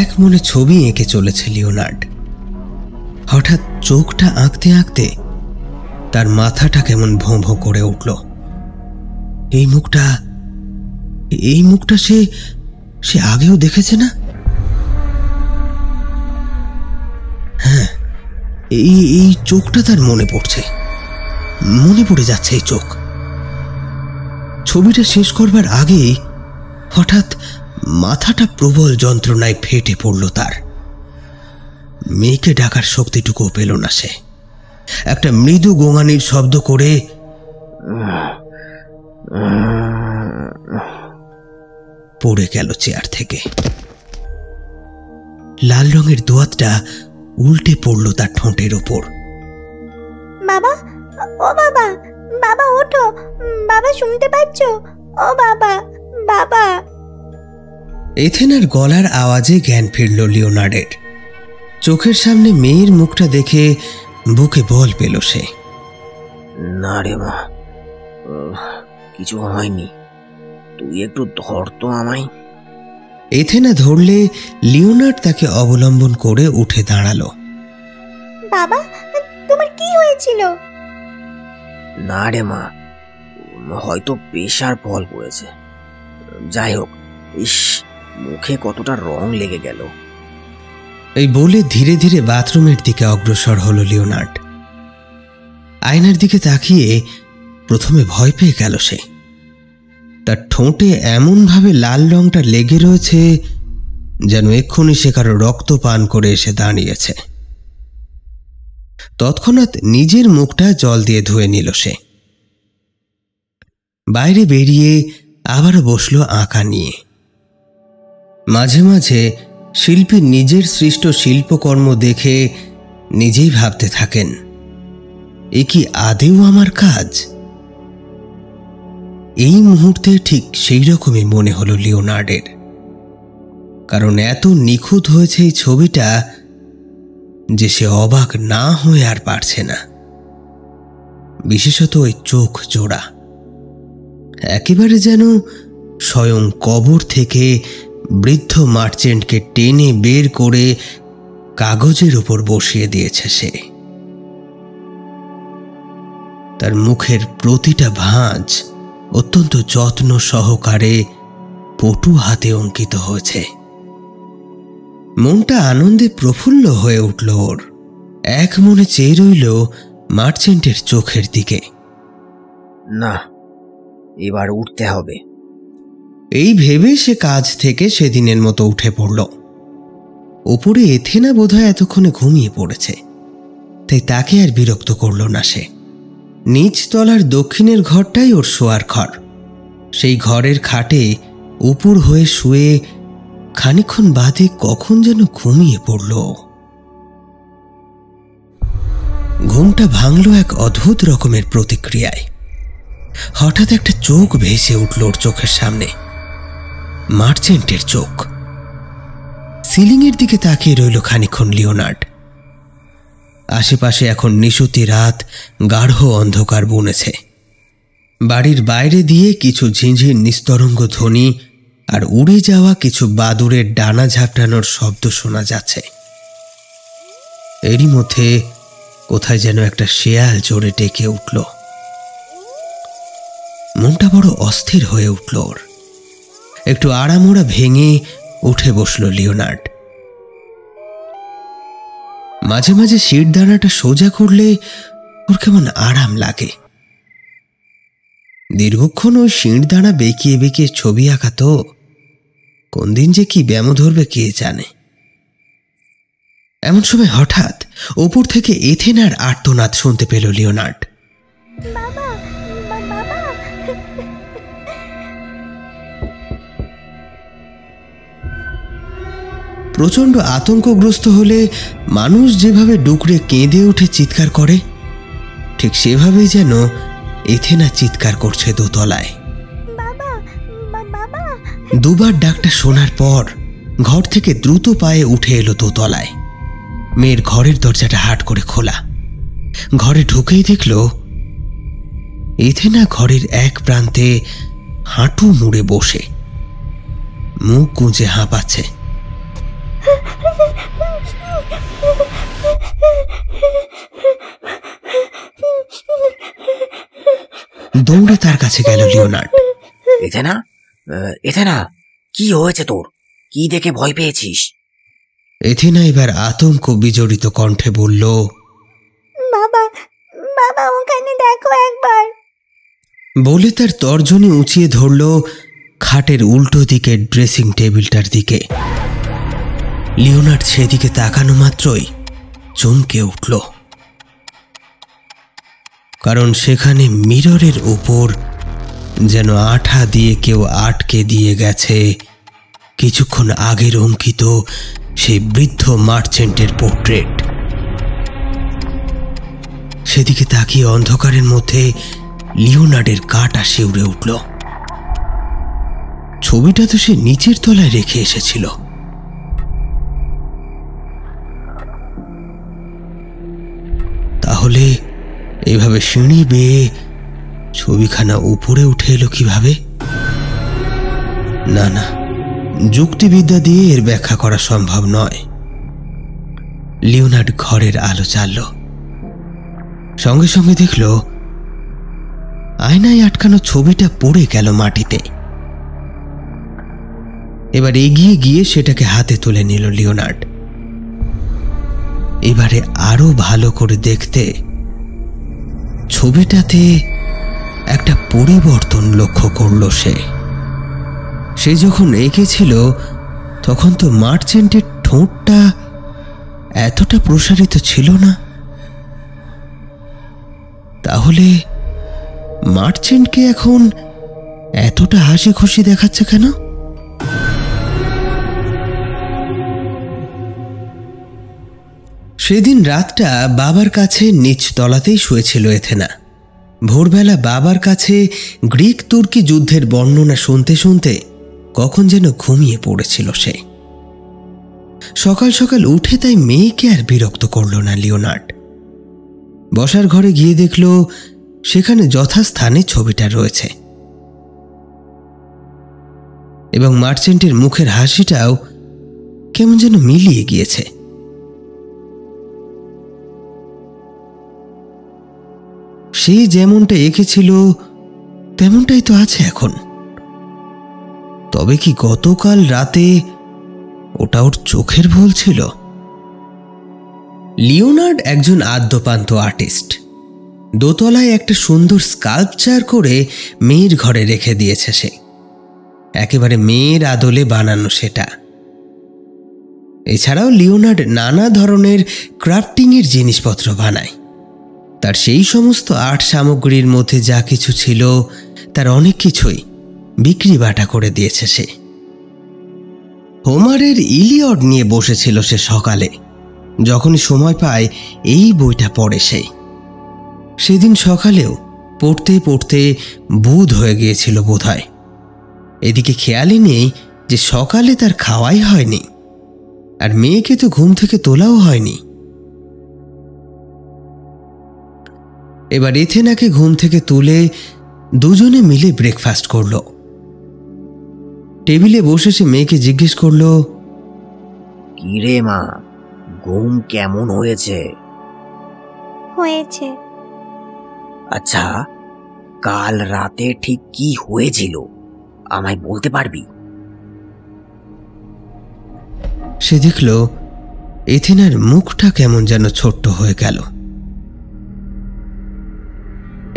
এক মনে ছবি এঁকে চলেছে লিওনার্ড। হঠাৎ চোখটা আঁকতে আঁকতে তার মাথাটা কেমন ভোঁ ভোঁ করে উঠল। এই মুখটা সে আগেও দেখেছে না? হ্যাঁ, এই চোখটা তার মনে পড়ে যাচ্ছে এই চোখ। ছবিটা শেষ করবার আগে হঠাৎ মাথাটা প্রবল যন্ত্রণায় ফেটে পড়ল তার। মেয়েকে ডাকার শক্তিটুকুও পেল না সে। একটা মৃদু গোঙানির শব্দ করে পড়ে গেল চেয়ার থেকে। লাল রঙের দোয়াতটা উল্টে পড়ল তার ঠোঁটের ওপর। বাবা, ও বাবা, বাবা ওঠো, বাবা শুনতে পাচ্ছ? ও বাবা, বাবা। এথেনার গলার আওয়াজে জ্ঞান ফিরল লিওনার্ডের। চোখের সামনে মেয়ের মুখটা দেখে বুকে বল পেল সে। না রে মা, কিছু হয়নি, তুই একটু ধর তো আমায়। এথেনা ধরলে লিওনার্ড তাকে অবলম্বন করে উঠে দাঁড়ালো। বাবা, তোমার কি হয়েছিল? না রে মা, হয়তো পেশার ফল পড়েছে। যাই হোক, ইস, মুখে কতটা রং লেগে গেল। এই বলে ধীরে ধীরে বাথরুমের দিকে অগ্রসর হলো লিওনার্ড। আয়নার দিকে তাকিয়ে প্রথমে ভয় পেয়ে গেল সে। তার ঠোঁটে এমনভাবে লাল রংটা লেগে রয়েছে যেন এক্ষুনি সে কারো রক্ত পান করে এসে দাঁড়িয়েছে। তৎক্ষণাৎ নিজের মুখটা জল দিয়ে ধুয়ে নিল সে। বাইরে বেরিয়ে আবারও বসল আঁকা নিয়ে। মাঝে মাঝে শিল্পী নিজের সৃষ্ট শিল্পকর্ম দেখে নিজেই ভাবতে থাকেন, এ কি আদেও আমার কাজ? এই মুহূর্তে ঠিক সেই রকমই মনে হলো লিওনার্ডের, কারণ এত নিখুঁত হয়েছে এই ছবিটা যে সে অবাক না হয়ে আর পারছে না। বিশেষত ওই চোখ জোড়া, একেবারে যেন স্বয়ং কবর থেকে বৃদ্ধ মার্চেন্টকে টেনে বের করে কাগজের উপর বসিয়ে দিয়েছে সে। তার মুখের প্রতিটা ভাঁজ অত্যন্ত যত্ন সহকারে পটু হাতে অঙ্কিত হয়েছে। মনটা আনন্দে প্রফুল্ল হয়ে উঠল ওর। এক মনে চেয়ে রইল মার্চেন্টের চোখের দিকে। না, এবার উঠতে হবে। এই ভেবে সে কাজ থেকে সেদিনের মতো উঠে পড়ল। ওপরে এথেনা বোধহয় এতক্ষণে ঘুমিয়ে পড়েছে, তাই তাকে আর বিরক্ত করল না সে। নিচতলার দক্ষিণের ঘরটাই ওর শোয়ার ঘর। সেই ঘরের খাটে উপুর হয়ে শুয়ে খানিকক্ষণ বাদে কখন যেন ঘুমিয়ে পড়ল। ঘুমটা ভাঙল এক অদ্ভুত রকমের প্রতিক্রিয়ায়। হঠাৎ একটা চোখ ভেসে উঠল ওর চোখের সামনে, মার্চেন্টের চোখ। সিলিংয়ের দিকে তাকিয়ে রইল খানিকক্ষণ লিওনার্ড। আশেপাশে এখন নিশুতি রাত গাঢ় অন্ধকার বুনেছে। বাড়ির বাইরে দিয়ে কিছু ঝিঁঝির নিস্তরঙ্গ ধ্বনি আর উড়ে যাওয়া কিছু বাদুড়ের ডানা ঝাপটানোর শব্দ শোনা যাচ্ছে। এরই মধ্যে কোথায় যেন একটা শেয়াল জোরে ডেকে উঠল। মনটা বড় অস্থির হয়ে উঠল ওর। একটু আড়ামোড়া ভেঙে উঠে বসল লিওনার্ড। মাঝে মাঝে শিরদাঁড়াটা সোজা করলে ওর কেমন আরাম লাগে। দীর্ঘক্ষণ ওই শিরদাঁড়া বেঁকিয়ে বেঁকিয়ে ছবি আঁকা তো কোন দিন যে কি ব্যামো ধরবে কে জানে। এমন সময় হঠাৎ ওপর থেকে এথেনার আর্তনাদ শুনতে পেল লিওনার্ড। বাবা, বাবা! প্রচণ্ড আতঙ্কগ্রস্ত হলে মানুষ যেভাবে ডুকরে কেঁদে উঠে চিৎকার করে, ঠিক সেভাবেই যেন এথেনা চিৎকার করছে দোতলায়। বাবা, বাবা! দুবার ডাকটা শোনার পর ঘর থেকে দ্রুত পায়ে উঠে এলো দোতলায়। মেয়ের ঘরের দরজাটা হাট করে খোলা। ঘরে ঢুকেই দেখল এথেনা ঘরের এক প্রান্তে হাঁটু মুড়ে বসে, মুখ গুঁজে হাঁপাচ্ছে। দৌড়ে তার কাছে গেল লিওনার্ড। এথেনা, এথেনা, কি হয়েছে তোর? কি দেখে ভয় পেয়েছিস? এথেনা এবার আতঙ্ক বিজড়িত কণ্ঠে বলল, বাবা, বাবা, ওখানে দেখো একবার। বলে তার তর্জনী উঁচিয়ে ধরল খাটের উল্টো দিকে ড্রেসিং টেবিলটার দিকে। লিওনার্ড সেদিকে তাকানো মাত্রই চমকে উঠল, কারণ সেখানে মিররের উপর যেন আঠা দিয়ে কেউ আটকে দিয়ে গেছে কিছুক্ষণ আগের অঙ্কিত সেই বৃদ্ধ মার্চেন্টের পোর্ট্রেট। সেদিকে তাকিয়ে অন্ধকারের মধ্যে লিওনার্ডের কাঁটা শিউরে উঠল। ছবিটা তো সে নিচের তলায় রেখে এসেছিল। তাহলে এভাবে সিঁড়ি বেয়ে ছবিখানা উপরে উঠে এলো কিভাবে? না না, যুক্তিবিদ্যা দিয়ে এর ব্যাখ্যা করা সম্ভব নয়। লিওনার্ড ঘরের আলো জ্বালল, সঙ্গে সঙ্গে দেখল আয়নায় আটকানো ছবিটা পড়ে গেল মাটিতে। এবার এগিয়ে গিয়ে সেটাকে হাতে তুলে নিল লিওনার্ড। এবারে আরো ভালো করে দেখতে ছবিটাতে একটা পরিবর্তন লক্ষ্য করল সে যখন এঁকেছিল তখন তো মার্চেন্টের ঠোঁটটা এতটা প্রসারিত ছিল না। তাহলে মার্চেন্টকে এখন এতটা হাসি খুশি দেখাচ্ছে কেন? সেদিন রাতটা বাবার কাছে নিচ তলাতেই শুয়েছিল এথেনা। ভোরবেলা বাবার কাছে গ্রিক তুর্কি যুদ্ধের বর্ণনা শুনতে শুনতে কখন যেন ঘুমিয়ে পড়েছিল সে। সকাল সকাল উঠে তাই মেয়েকে আর বিরক্ত করল না লিওনার্ড। বসার ঘরে গিয়ে দেখল সেখানে যথাস্থানে ছবিটা রয়েছে এবং মার্চেন্টের মুখের হাসিটাও কেমন যেন মিলিয়ে গিয়েছে। সে যেমনটা এঁকেছিল তেমনটাই তো আছে এখন। তবে কি গতকাল রাতে ওটা ওর চোখের ভুল ছিল? লিওনার্ড একজন আদ্যপান্ত আর্টিস্ট। দোতলায় একটা সুন্দর স্কাল্পচার করে মেয়ের ঘরে রেখে দিয়েছে সে। একেবারে মেয়ের আদলে বানানো সেটা। এছাড়াও লিওনার্ড নানা ধরনের ক্রাফটিংয়ের জিনিসপত্র বানায়। তার সেই সমস্ত আর্ট সামগ্রীর মধ্যে যা কিছু ছিল তার অনেক কিছুই বিক্রি বাটা করে দিয়েছে সে। হোমারের ইলিয়ড নিয়ে বসেছিল সে সকালে। যখনই সময় পায় এই বইটা পড়ে সে। সেদিন সকালেও পড়তে পড়তে বুধ হয়ে গিয়েছিল বোধহয়। এদিকে খেয়ালই নেই যে সকালে তার খাওয়াই হয়নি, আর মেয়েকে তো ঘুম থেকে তোলাও হয়নি। এবার এথেনাকে ঘুম থেকে তুলে দুজনে মিলে ব্রেকফাস্ট করল। টেবিলে বসে সে মেয়েকে জিজ্ঞেস করল, কিরে মা, ঘুম কেমন হয়েছে? হয়েছে। আচ্ছা, কাল রাতে ঠিক কি হয়েছিল আমায় বলতে পারবি? সে দেখল এথেনার মুখটা কেমন যেন ছোট্ট হয়ে গেল।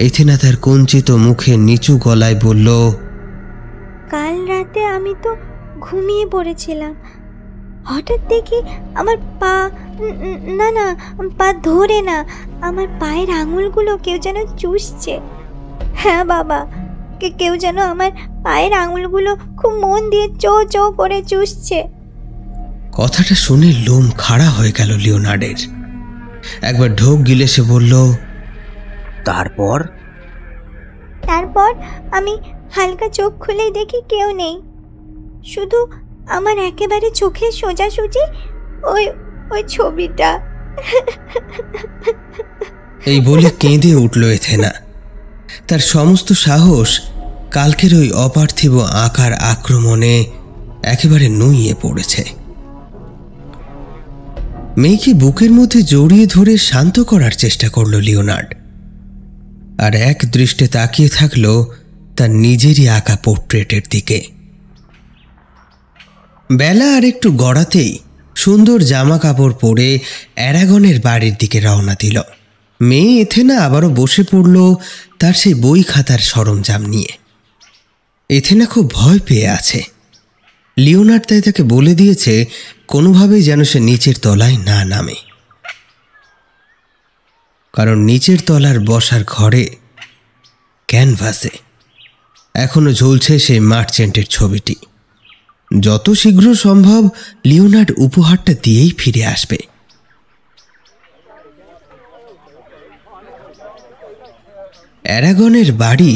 এথেনা তার কুঞ্চিত মুখে নিচু গলায় বলল, কাল রাতে আমি তো ঘুমিয়ে পড়েছিলাম। হঠাৎ দেখি আমার পা, না না পা ধরে না, আমার পায়ের আঙুলগুলো কেউ যেন চুষছে। হ্যাঁ বাবা, কেউ যেন আমার পায়ের আঙুলগুলো খুব মন দিয়ে চো চো করে চুষছে। কথাটা শুনে লোম খাড়া হয়ে গেল লিওনার্ডের। একবার ঢোক গিলে সে বলল, তারপর? তারপর আমি হালকা চোখ খুলেই দেখি কেউ নেই, শুধু আমার একেবারে চোখে সোজাসুজি ওই ওই ছবিটা। এই বলে কেঁদে উঠল এথেনা। তার সমস্ত সাহস কালকের ওই অপার্থিব আকার আক্রমণে একেবারে নুইয়ে পড়েছে। মেয়েকে বুকের মধ্যে জড়িয়ে ধরে শান্ত করার চেষ্টা করল লিওনার্ড, আর এক দৃষ্টে তাকিয়ে থাকল তার নিজেরই আঁকা পোর্ট্রেটের দিকে। বেলা আর একটু গড়াতেই সুন্দর জামা কাপড় পরে অ্যারাগনের বাড়ির দিকে রওনা দিল। মেয়ে এথেনা আবারও বসে পড়ল তার সেই বই খাতার সরঞ্জাম নিয়ে। এথেনা খুব ভয় পেয়ে আছে। লিওনার্ড তাই তাকে বলে দিয়েছে কোনোভাবেই যেন সে নিচের তলায় না নামে, কারণ নিচের তলার বসার ঘরে ক্যানভাসে এখনো ঝুলছে সেই মার্চেন্টের ছবিটি। যত শীঘ্র সম্ভব লিওনার্ড উপহারটা দিয়েই ফিরে আসবে। অ্যারাগনের বাড়ি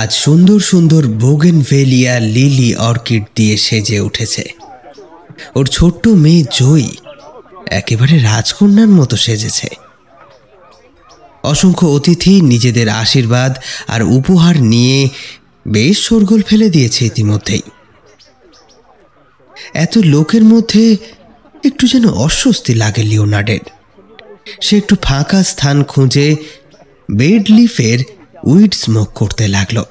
আজ সুন্দর সুন্দর বোগেনভেলিয়া লিলি অর্কিড দিয়ে সেজে উঠেছে। ওর ছোট্ট মেয়ে জয়ী একেবারে রাজকন্যার মতো সেজেছে। অসংখ্য অতিথি নিজেদের আশীর্বাদ আর উপহার নিয়ে বেশ শোরগোল ফেলে দিয়েছে ইতিমধ্যেই। এত লোকের মধ্যে একটু যেন অস্বস্তি লাগে লিওনার্ডের। সে একটু ফাঁকা স্থান খুঁজে বেড লিফের উইড স্মোক করতে লাগলো।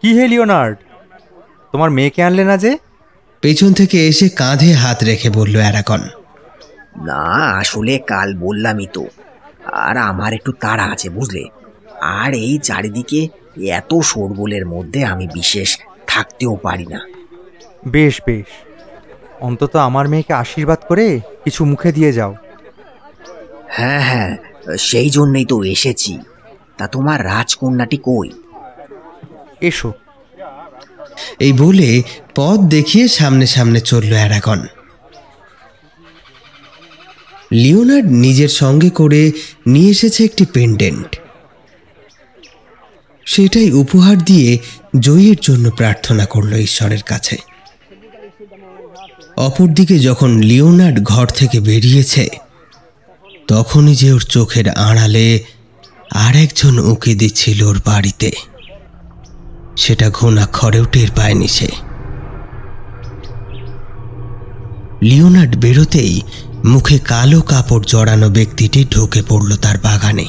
কি হে লিওনার্ড, তোমার মেয়েকে আনলে না যে? পেছন থেকে এসে কাঁধে হাত রেখে বলল অ্যারাগন। না, আসলে কাল বললামই তো, আর আমার একটু তাড়া আছে বুঝলে। আর এই চারিদিকে এত শোরগোলের মধ্যে আমি বিশেষ থাকতেও পারি না। বেশ বেশ, অন্তত আমার মেয়েকে আশীর্বাদ করে কিছু মুখে দিয়ে যাও। হ্যাঁ হ্যাঁ, সেই জন্যই তো এসেছি। তা তোমার রাজকন্যাটি কই? এসো। এই বলে পথ দেখিয়ে সামনে সামনে চলল অ্যারাগন। লিওনার্ড নিজের সঙ্গে করে নিয়ে এসেছে একটি পেন্ডেন্ট। সেটাই উপহার দিয়ে জয়ের জন্য প্রার্থনা করল ঈশ্বরের কাছে। অপরদিকে যখন লিওনার্ড ঘর থেকে বেরিয়েছে, তখনই যে ওর চোখের আড়ালে আর একজন উঁকি দিচ্ছিল ওর বাড়িতে, সেটা ঘুণাক্ষরেও টের পায়নি সে। লিওনার্ড বেরোতেই মুখে কালো কাপড় জড়ানো ব্যক্তিটি ঢুকে পড়ল তার বাগানে।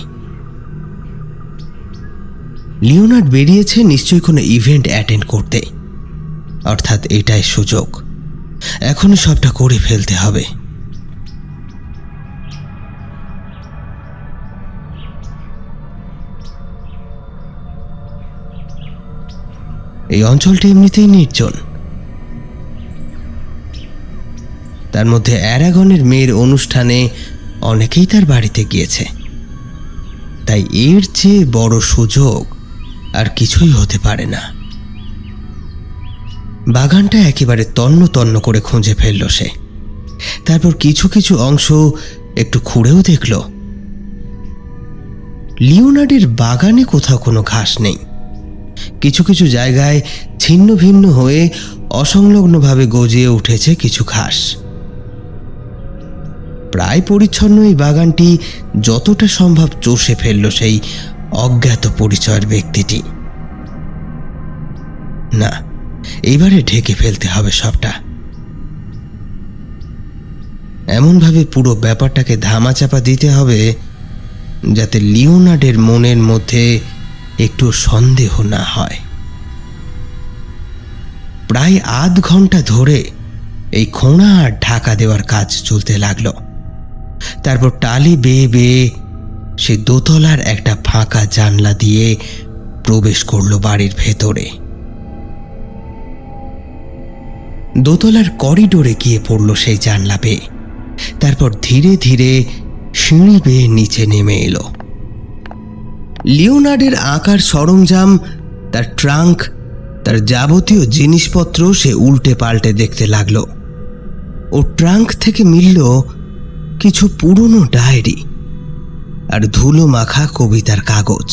লিওনার্ড বেরিয়েছে নিশ্চয়ই কোনো ইভেন্ট অ্যাটেন্ড করতে, অর্থাৎ এটাই সুযোগ, এখনই সবটা করে ফেলতে হবে। এই অঞ্চলটা এমনিতেই নির্জন, তার মধ্যে অ্যারাগনের মেয়ের অনুষ্ঠানে অনেকেই তার বাড়িতে গিয়েছে, তাই এর চেয়ে বড় সুযোগ আর কিছুই হতে পারে না। বাগানটা একেবারে তন্ন তন্ন করে খুঁজে ফেলল সে। তারপর কিছু কিছু অংশ একটু খুঁড়েও দেখল। লিওনার্ডের বাগানে কোথাও কোনো ঘাস নেই। কিছু কিছু জায়গায় ছিন্ন ভিন্ন হয়ে অসংলগ্নভাবে গজিয়ে উঠেছে কিছু ঘাস। প্রায় পরিচ্ছন্ন এই বাগানটি যতটা সম্ভব চষে ফেলল সেই অজ্ঞাত পরিচয়ের ব্যক্তিটি। না, এবারে ঢেকে ফেলতে হবে সবটা। এমনভাবে পুরো ব্যাপারটাকে ধামাচাপা দিতে হবে যাতে লিওনার্ডের মনের মধ্যে একটু সন্দেহ না হয়। প্রায় আধ ঘন্টা ধরে এই খোঁড়া আর ঢাকা দেওয়ার কাজ চলতে লাগলো। তারপর টালি বেয়ে বেয়ে সে দোতলার একটা ফাঁকা জানলা দিয়ে প্রবেশ করলো বাড়ির ভেতরে। দোতলার করিডোরে গিয়ে পড়ল সেই জানলা বেয়ে। তারপর ধীরে ধীরে সিঁড়ি বেয়ে নিচে নেমে এলো। লিওনার্ডের আঁকার সরঞ্জাম, তার ট্রাঙ্ক, তার যাবতীয় জিনিসপত্র সে উল্টে পাল্টে দেখতে লাগলো। ও ট্রাঙ্ক থেকে মিলল কিছু পুরনো ডায়েরি আর ধুলো মাখা কবিতার কাগজ।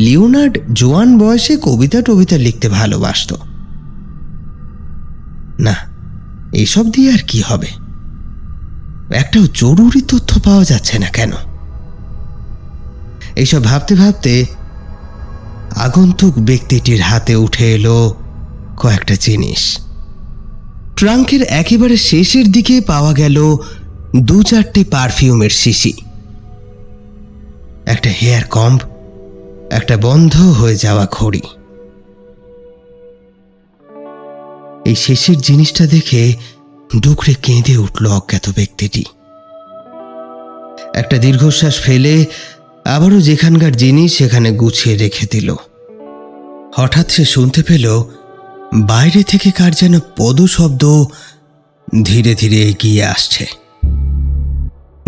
লিওনার্ড জোয়ান বয়সে কবিতা টবিতা লিখতে ভালোবাসত। না, এসব দিয়ে আর কি হবে? একটাও জরুরি তথ্য পাওয়া যাচ্ছে না কেন? এইসব ভাবতে ভাবতে আগন্তুক ব্যক্তিটির হাতে উঠে এলো কয়েকটা জিনিস। ট্রাঙ্কের একেবারে শেষের দিকে পাওয়া গেল 2-4টে পারফিউমের শিশি, একটা হেয়ার কম্ব, একটা বন্ধ হয়ে যাওয়া ঘড়ি। এই শেষের জিনিসটা দেখে ডুকরে কেঁদে উঠল অজ্ঞাত ব্যক্তিটি। একটা দীর্ঘশ্বাস ফেলে আবারও যেখানকার জিনিস সেখানে গুছিয়ে রেখে দিল। হঠাৎ সে শুনতে পেল বাইরে থেকে কার যেন পদশব্দ ধীরে ধীরে এগিয়ে আসছে।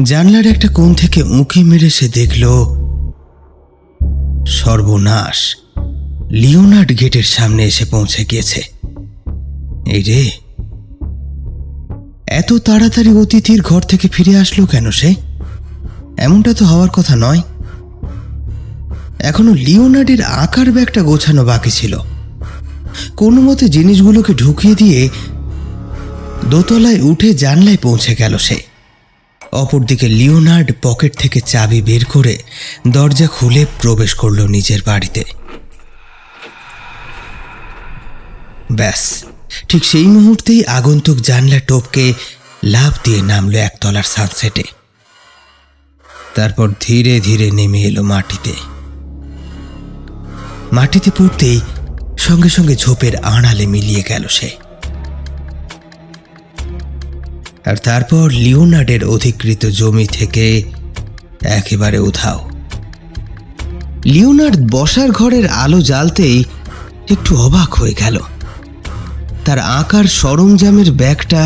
জানলার একটা কোণ থেকে উঁকি মেরে সে দেখল সর্বনাশ, লিওনার্ড গেটের সামনে এসে পৌঁছে গিয়েছে। এই রে, এত তাড়াতাড়ি অতিথির ঘর থেকে ফিরে আসলো কেন সে? এমনটা তো হওয়ার কথা নয়। এখনো লিওনার্ডের আঁকার ব্যাগটা গোছানো বাকি ছিল। কোনো মতে জিনিসগুলোকে ঢুকিয়ে দিয়ে দোতলায় উঠে জানলায় পৌঁছে গেল সে। অপরদিকে লিওনার্ড পকেট থেকে চাবি বের করে দরজা খুলে প্রবেশ করল নিজের বাড়িতে। ব্যাস, ঠিক সেই মুহূর্তেই আগন্তুক জানলা টপকে লাফ দিয়ে নামলো একতলার সানসেটে। তারপর ধীরে ধীরে নেমে এলো মাটিতে। মাটিতে পড়তেই সঙ্গে সঙ্গে ঝোপের আড়ালে মিলিয়ে গেল সে। আর তারপর লিওনার্ডের অধিকৃত জমি থেকে একেবারে উধাও। লিওনার্ড বসার ঘরের আলো জ্বালতেই একটু অবাক হয়ে গেল। তার আঁকার সরঞ্জামের ব্যাগটা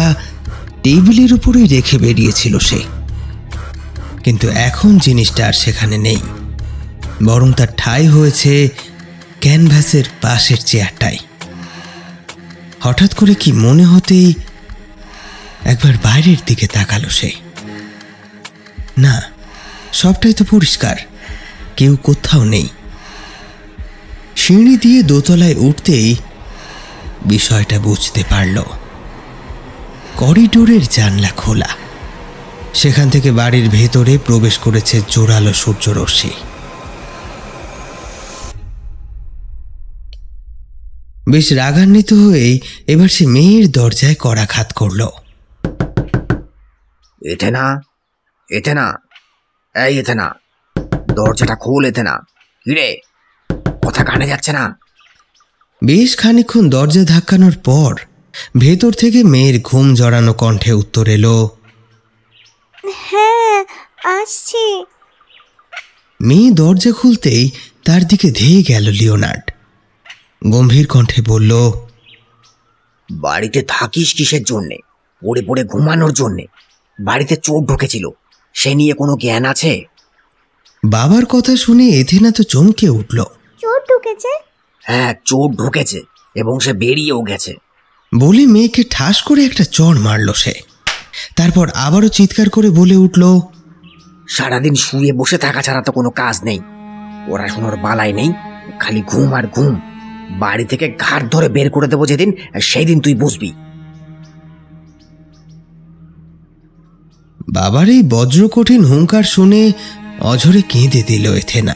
টেবিলের উপরেই রেখে বেরিয়েছিল সে, কিন্তু এখন জিনিসটা আর সেখানে নেই, বরং তার ঠাঁই হয়েছে ক্যানভাসের পাশের চেয়ারটাই। হঠাৎ করে কি মনে হতেই একবার বাইরের দিকে তাকালো সে। না, সবটাই তো পরিষ্কার, কেউ কোথাও নেই। সিঁড়ি দিয়ে দোতলায় উঠতেই বিষয়টা বুঝতে পারল। করিডোরের জানলা খোলা, সেখান থেকে বাড়ির ভেতরে প্রবেশ করেছে জোরালো সূর্যরশ্মি। বেশ রাগান্বিত হয়েই এবার সে মেয়ের দরজায় করাঘাত করল। এথেনা, এথেনা, এই এথেনা, দরজাটা খোল এথেনা। কিরে, কথা কানে যাচ্ছে না? বেশ খানিকক্ষণ দরজা ধাক্কানোর পর ভেতর থেকে মেয়ের ঘুম জড়ানো কণ্ঠে উত্তর এলো, হ্যাঁ আসছি। মেয়ে দরজা খুলতেই তার দিকে ধেয়ে গেল লিওনার্ড। গম্ভীর কণ্ঠে বলল, বাড়িতে থাকিস কিসের জন্যে? পড়ে পড়ে ঘুমানোর জন্যে? বাড়িতে চোর ঢুকেছিল, সে নিয়ে কোনো জ্ঞান আছে? বাবার কথা শুনে এথেনা তো চমকে উঠল। চোর ঢুকেছে? হ্যাঁ, চোর ঢুকেছে এবং সে বেরিয়েও গেছে বলে মেয়েকে ঠাস করে একটা চড় মারল সে। তারপর আবারও চিৎকার করে বলে উঠল, সারাদিন শুয়ে বসে থাকা ছাড়া তো কোনো কাজ নেই, পড়াশোনার বালাই নেই, খালি ঘুম আর ঘুম। বাড়ি থেকে ঘাট ধরে বের করে দেবো যেদিন, সেই দিন তুই বুঝবি। বাবার এই বজ্রকঠিন হুঙ্কার শুনে অঝরে কেঁদে দিল এথেনা।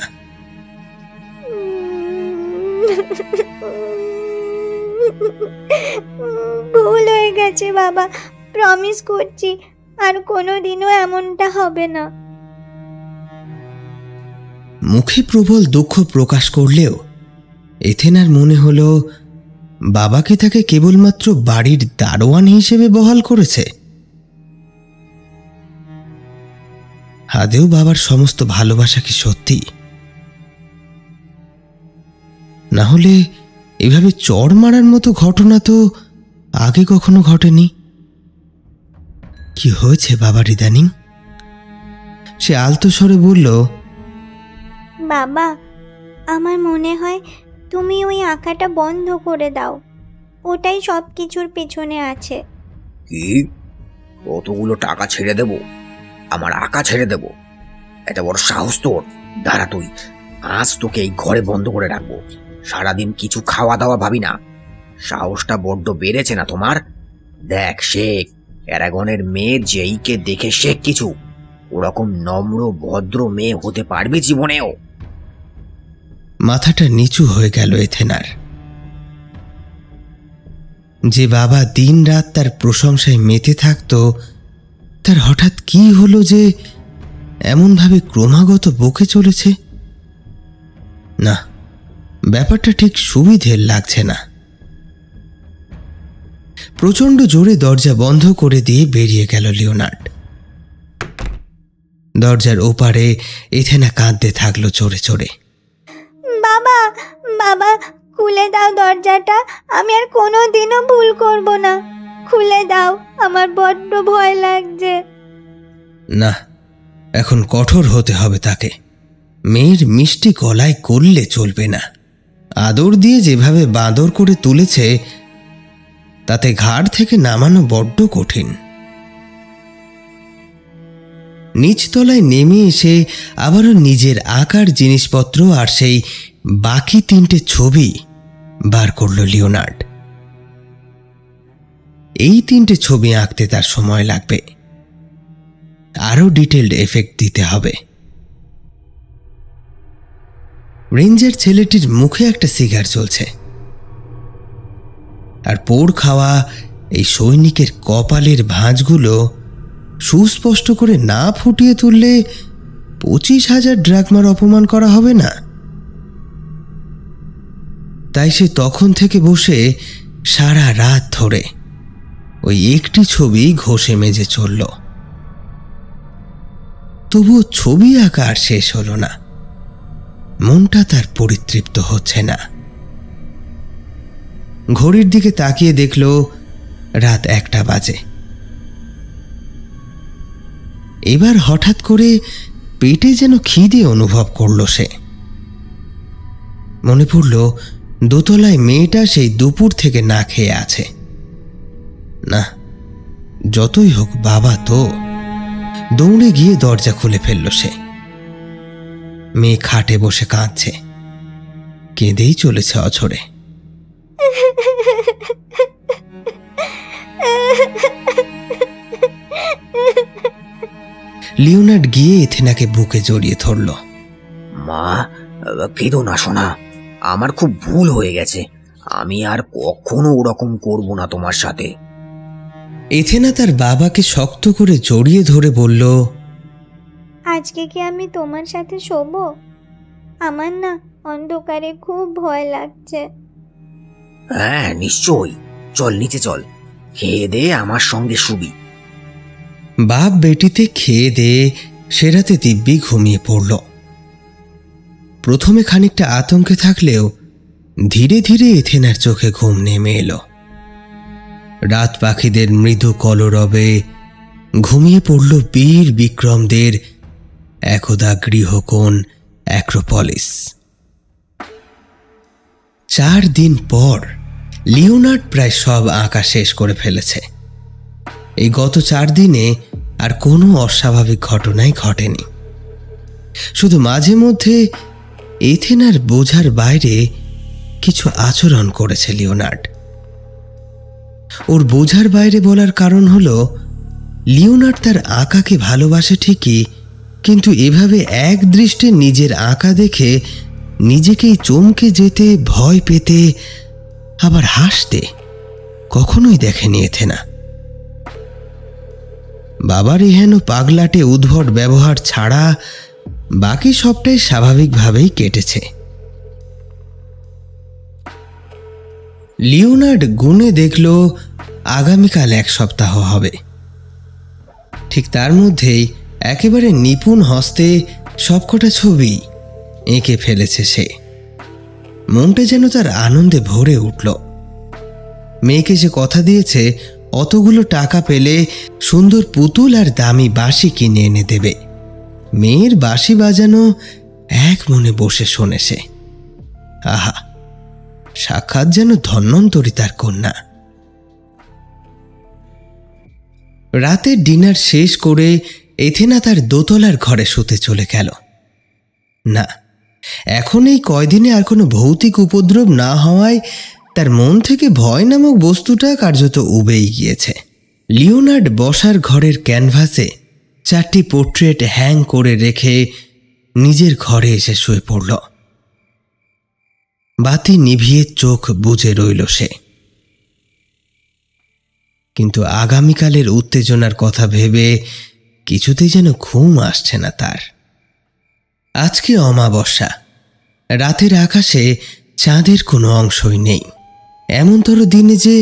ভুল হয়ে গেছে বাবা, প্রমিস করছি আর কোনোদিনও এমনটা হবে না। মুখে প্রবল দুঃখ প্রকাশ করলেও এথেনার মনে হলো বাবাকে তাকে কেবলমাত্র বাড়ির দারোয়ান হিসেবে বহাল করেছে। আদেও বাবার সমস্ত ভালোবাসা কি সত্যি? না হলে এভাবে চড় মারার মতো ঘটনা তো আগে কখনো ঘটেনি। কি হয়েছে বাবার ইদানিং? সে আলতো স্বরে বলল, বাবা, আমার মনে হয় তুমি ওই আঁকাটা বন্ধ করে দাও, ওটাই সব কিছুর পেছনে আছে। কি? কতগুলো টাকা ছেড়ে দেব? আমার আঁকা ছেড়ে দেব? এত বড় সাহস তোর? দাঁড়া তুই, আজ তোকে এই ঘরে বন্ধ করে রাখবো। সারাদিন কিছু খাওয়া দাওয়া ভাবি না। সাহসটা বড্ড বেড়েছে না তোমার? দেখ শেখ, প্যারাগনের মেয়ে যেইকে দেখে শেখ কিছু। ওরকম নম্র ভদ্র মেয়ে হতে পারবি জীবনেও? মাথাটা নিচু হয়ে গেল এথেনার। যে বাবা দিন রাত তার প্রশংসায় মেতে থাকত, তার হঠাৎ কি হলো যে এমনভাবে ক্রমাগত বকে চলেছে? না, ব্যাপারটা ঠিক সুবিধের লাগছে না। প্রচণ্ড জোরে দরজা বন্ধ করে দিয়ে বেরিয়ে গেল লিওনার্ড। দরজার ওপারে এথেনা কাঁদতে থাকলো চড়ে চড়ে। বাবা, বাবা খুলে দাও দরজাটা, আমি আর কোনোদিনও ভুল করব না। খুলে দাও, আমার বড্ড ভয় লাগছে। না, এখন কঠোর হতে হবে তাকে। মেয়ের মিষ্টি গলায় করলে চলবে না। আদর দিয়ে যেভাবে বাঁদর করে তুলেছে, তাতে ঘাড় থেকে নামানো বড্ড কঠিন। নিচতলায় নেমে এসে আবারও নিজের আঁকার জিনিসপত্র আর সেই বাকি 3টে ছবি বার করল লিওনার্ড। এই 3টে ছবি আঁকতে তার সময় লাগবে, আরও ডিটেলড এফেক্ট দিতে হবে। রেঞ্জার ছেলেটির মুখে একটা সিগার চলছে। আর পোড় খাওয়া এই সৈনিকের কপালের ভাঁজগুলো সুস্পষ্ট করে না ফুটিয়ে তুললে 25,000 ড্রাকমার অপমান করা হবে না? তাই সে তখন থেকে বসে সারা রাত ধরে ওই একটি ছবি ঘষে মেজে চলল। তবুও ছবি আঁকা আর শেষ হলো না। মনটা তার পরিতৃপ্ত হচ্ছে না। ঘড়ির দিকে তাকিয়ে দেখল রাত 1টা বাজে। এবার হঠাৎ করে পেটে যেন খিদে অনুভব করল সে। মনে পড়ল দোতলায় মেয়েটা সেই দুপুর থেকে না খেয়ে আছে। না, যতই হোক বাবা তো। দৌড়ে গিয়ে দরজা খুলে ফেলল সে। মেয়ে খাটে বসে কাঁদছে, কেঁদেই চলেছে অঝরে। লিওনার্ড গিয়ে এথেনাকে বুকে জড়িয়ে ধরল। মা, কেঁদো না সোনা, আমার খুব ভুল হয়ে গেছে। আমি আর কখনো ওরকম করব না তোমার সাথে। এথেনা তার বাবাকে শক্ত করে জড়িয়ে ধরে বলল, আজকে কি আমি তোমার সাথে শোবো? আমার না অন্ধকারে খুব ভয় লাগছে। হ্যাঁ নিশ্চয়ই, চল নিচে চল, খেয়ে দে আমার সঙ্গে শুবি। বাপ বেটিতে খেয়ে দে সে রাতে দিব্যি ঘুমিয়ে পড়ল। প্রথমে খানিকটা আতঙ্কে থাকলেও ধীরে ধীরে এথেনার চোখে ঘুম নেমে এলো। রাত পাখিদের মৃদু কলরবে ঘুমিয়ে পড়ল বীর বিক্রমদের একদা গৃহকোণ অ্যাক্রোপলিস। 4 দিন পর লিওনার্ড প্রায় সব আঁকা শেষ করে ফেলেছে। এই গত 4 দিনে আর কোনো অস্বাভাবিক ঘটনাই ঘটেনি। শুধু মাঝে মধ্যে এথেনার বোঝার বাইরে কিছু আচরণ করেছে লিওনার্ড। ওর বোঝার বাইরে বলার কারণ হলো লিওনার্ড তার আঁকাকে ভালোবাসে ঠিকই, কিন্তু এভাবে এক দৃষ্টে নিজের আঁকা দেখে নিজেকেই চমকে যেতে, ভয় পেতে, আবার হাসতে কখনোই দেখেনি এথেনা। বাবার এহেন পাগলাটে উদ্ভট ব্যবহার ছাড়া বাকি সবটাই স্বাভাবিকভাবেই কেটেছে। লিওনার্ড গুনে দেখল আগামীকাল 1 সপ্তাহ হবে। ঠিক তার মধ্যেই একেবারে নিপুণ হস্তে সবকটা ছবি এঁকে ফেলেছে সে। মনটা যেন তার আনন্দে ভরে উঠল। মেয়েকে যে কথা দিয়েছে অতগুলো টাকা পেলে সুন্দর পুতুল আর দামি বাঁশি কিনে এনে দেবে। মেয়ের বাঁশি বাজানো এক মনে বসে শোনে সে। আহা, সাক্ষাৎ যেন ধন্বন্তরী তার কন্যা। রাতের ডিনার শেষ করে এথেনা তার দোতলার ঘরে শুতে চলে গেল। না, এখন এই কয়দিনে আর কোনো ভৌতিক উপদ্রব না হওয়ায় তার মন থেকে ভয় নামক বস্তুটা কার্যত উবেই গিয়েছে। লিওনার্ড বসার ঘরের ক্যানভাসে 4টি পোর্ট্রেট হ্যাং করে রেখে নিজের ঘরে এসে শুয়ে পড়ল। বাতি নিভিয়ে চোখ বুজে রইল সে। কিন্তু আগামীকালের উত্তেজনার কথা ভেবে কিছুতেই যেন ঘুম আসছে না তার। আজকে অমাবস্যা, রাতের আকাশে চাঁদের কোনো অংশই নেই। এমনতর দিনে যে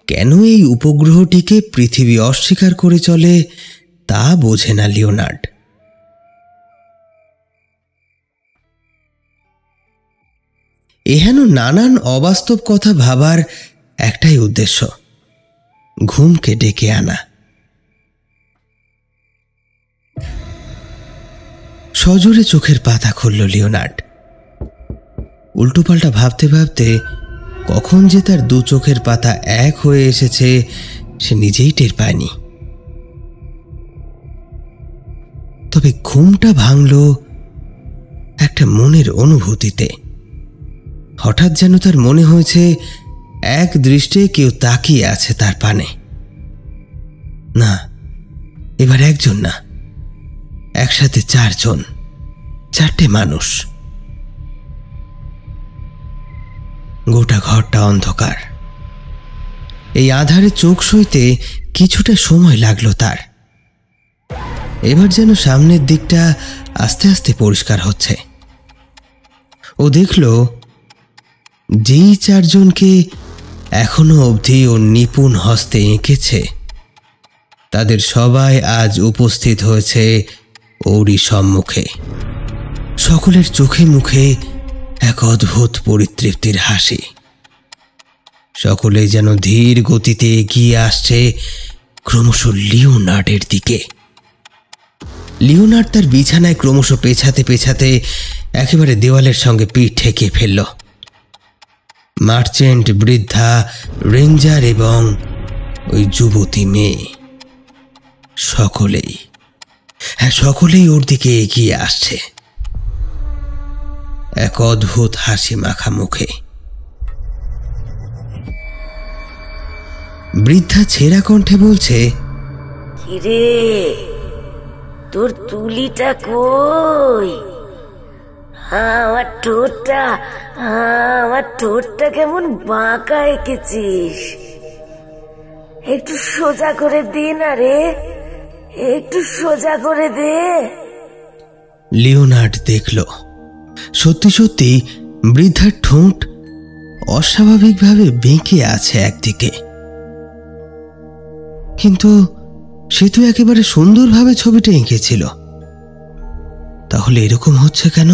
কেন এই উপগ্রহটিকে পৃথিবী অস্বীকার করে চলে তা বোঝে না লিওনার্ড। এহেন নানান অবাস্তব কথা ভাবার একটাই উদ্দেশ্য, ঘুমকে ডেকে আনা। সজোরে চোখের পাতা খুলল লিওনার্ড। উল্টোপাল্টা ভাবতে ভাবতে কখন যে তার 2 চোখের পাতা এক হয়ে এসেছে সে নিজেই টের পায়নি। তবে ঘুমটা ভাঙল একটা মনের অনুভূতিতে। হঠাৎ যেন তার মনে হয়েছে এক দৃষ্টে কেউ তাকিয়ে আছে তার পানে। না, এবার একজন না, একসাথে 4 জন, 4টে মানুষ। গোটা ঘরটা অন্ধকার, এই আধারে চোখ সইতে কিছুটা সময় লাগলো তার। এবার যেন সামনের দিকটা আস্তে আস্তে পরিষ্কার হচ্ছে। ও দেখল যেই চারজনকে এখনো অবধি ও নিপুণ হস্তে এঁকেছে তাদের সবাই আজ উপস্থিত হয়েছে ওরই সম্মুখে। সকলের চোখে মুখে এক অদ্ভুত পরিতৃপ্তির হাসি। সকলেই যেন ধীর গতিতে এগিয়ে আসছে ক্রমশ লিওনার্ডের দিকে। লিওনার্ড তার বিছানায় ক্রমশ পেছাতে পেছাতে একেবারে দেওয়ালের সঙ্গে পিঠ ঠেকিয়ে ফেলল। মার্চেন্ট, বৃদ্ধা, রেঞ্জার এবং ওই যুবতী মেয়ে সকলেই ওর দিকে এগিয়ে আসছে এক অদ্ভুত হাসি মাখা মুখে। বৃদ্ধা ছেঁড়া কণ্ঠে বলছে, কিরে, তোর তুলিটা কই? আমার ঠোঁটটা কেমন বাঁকা এঁকেছিস। একটু সোজা করে দে না রে, একটু সোজা করে দে। লিওনার্ড দেখল সত্যি সত্যি বৃদ্ধার ঠোঁট অস্বাভাবিকভাবে বেঁকে আছে একদিকে, কিন্তু সে তো একেবারে সুন্দরভাবে ছবিটা এঁকেছিল। তাহলে এরকম হচ্ছে কেন?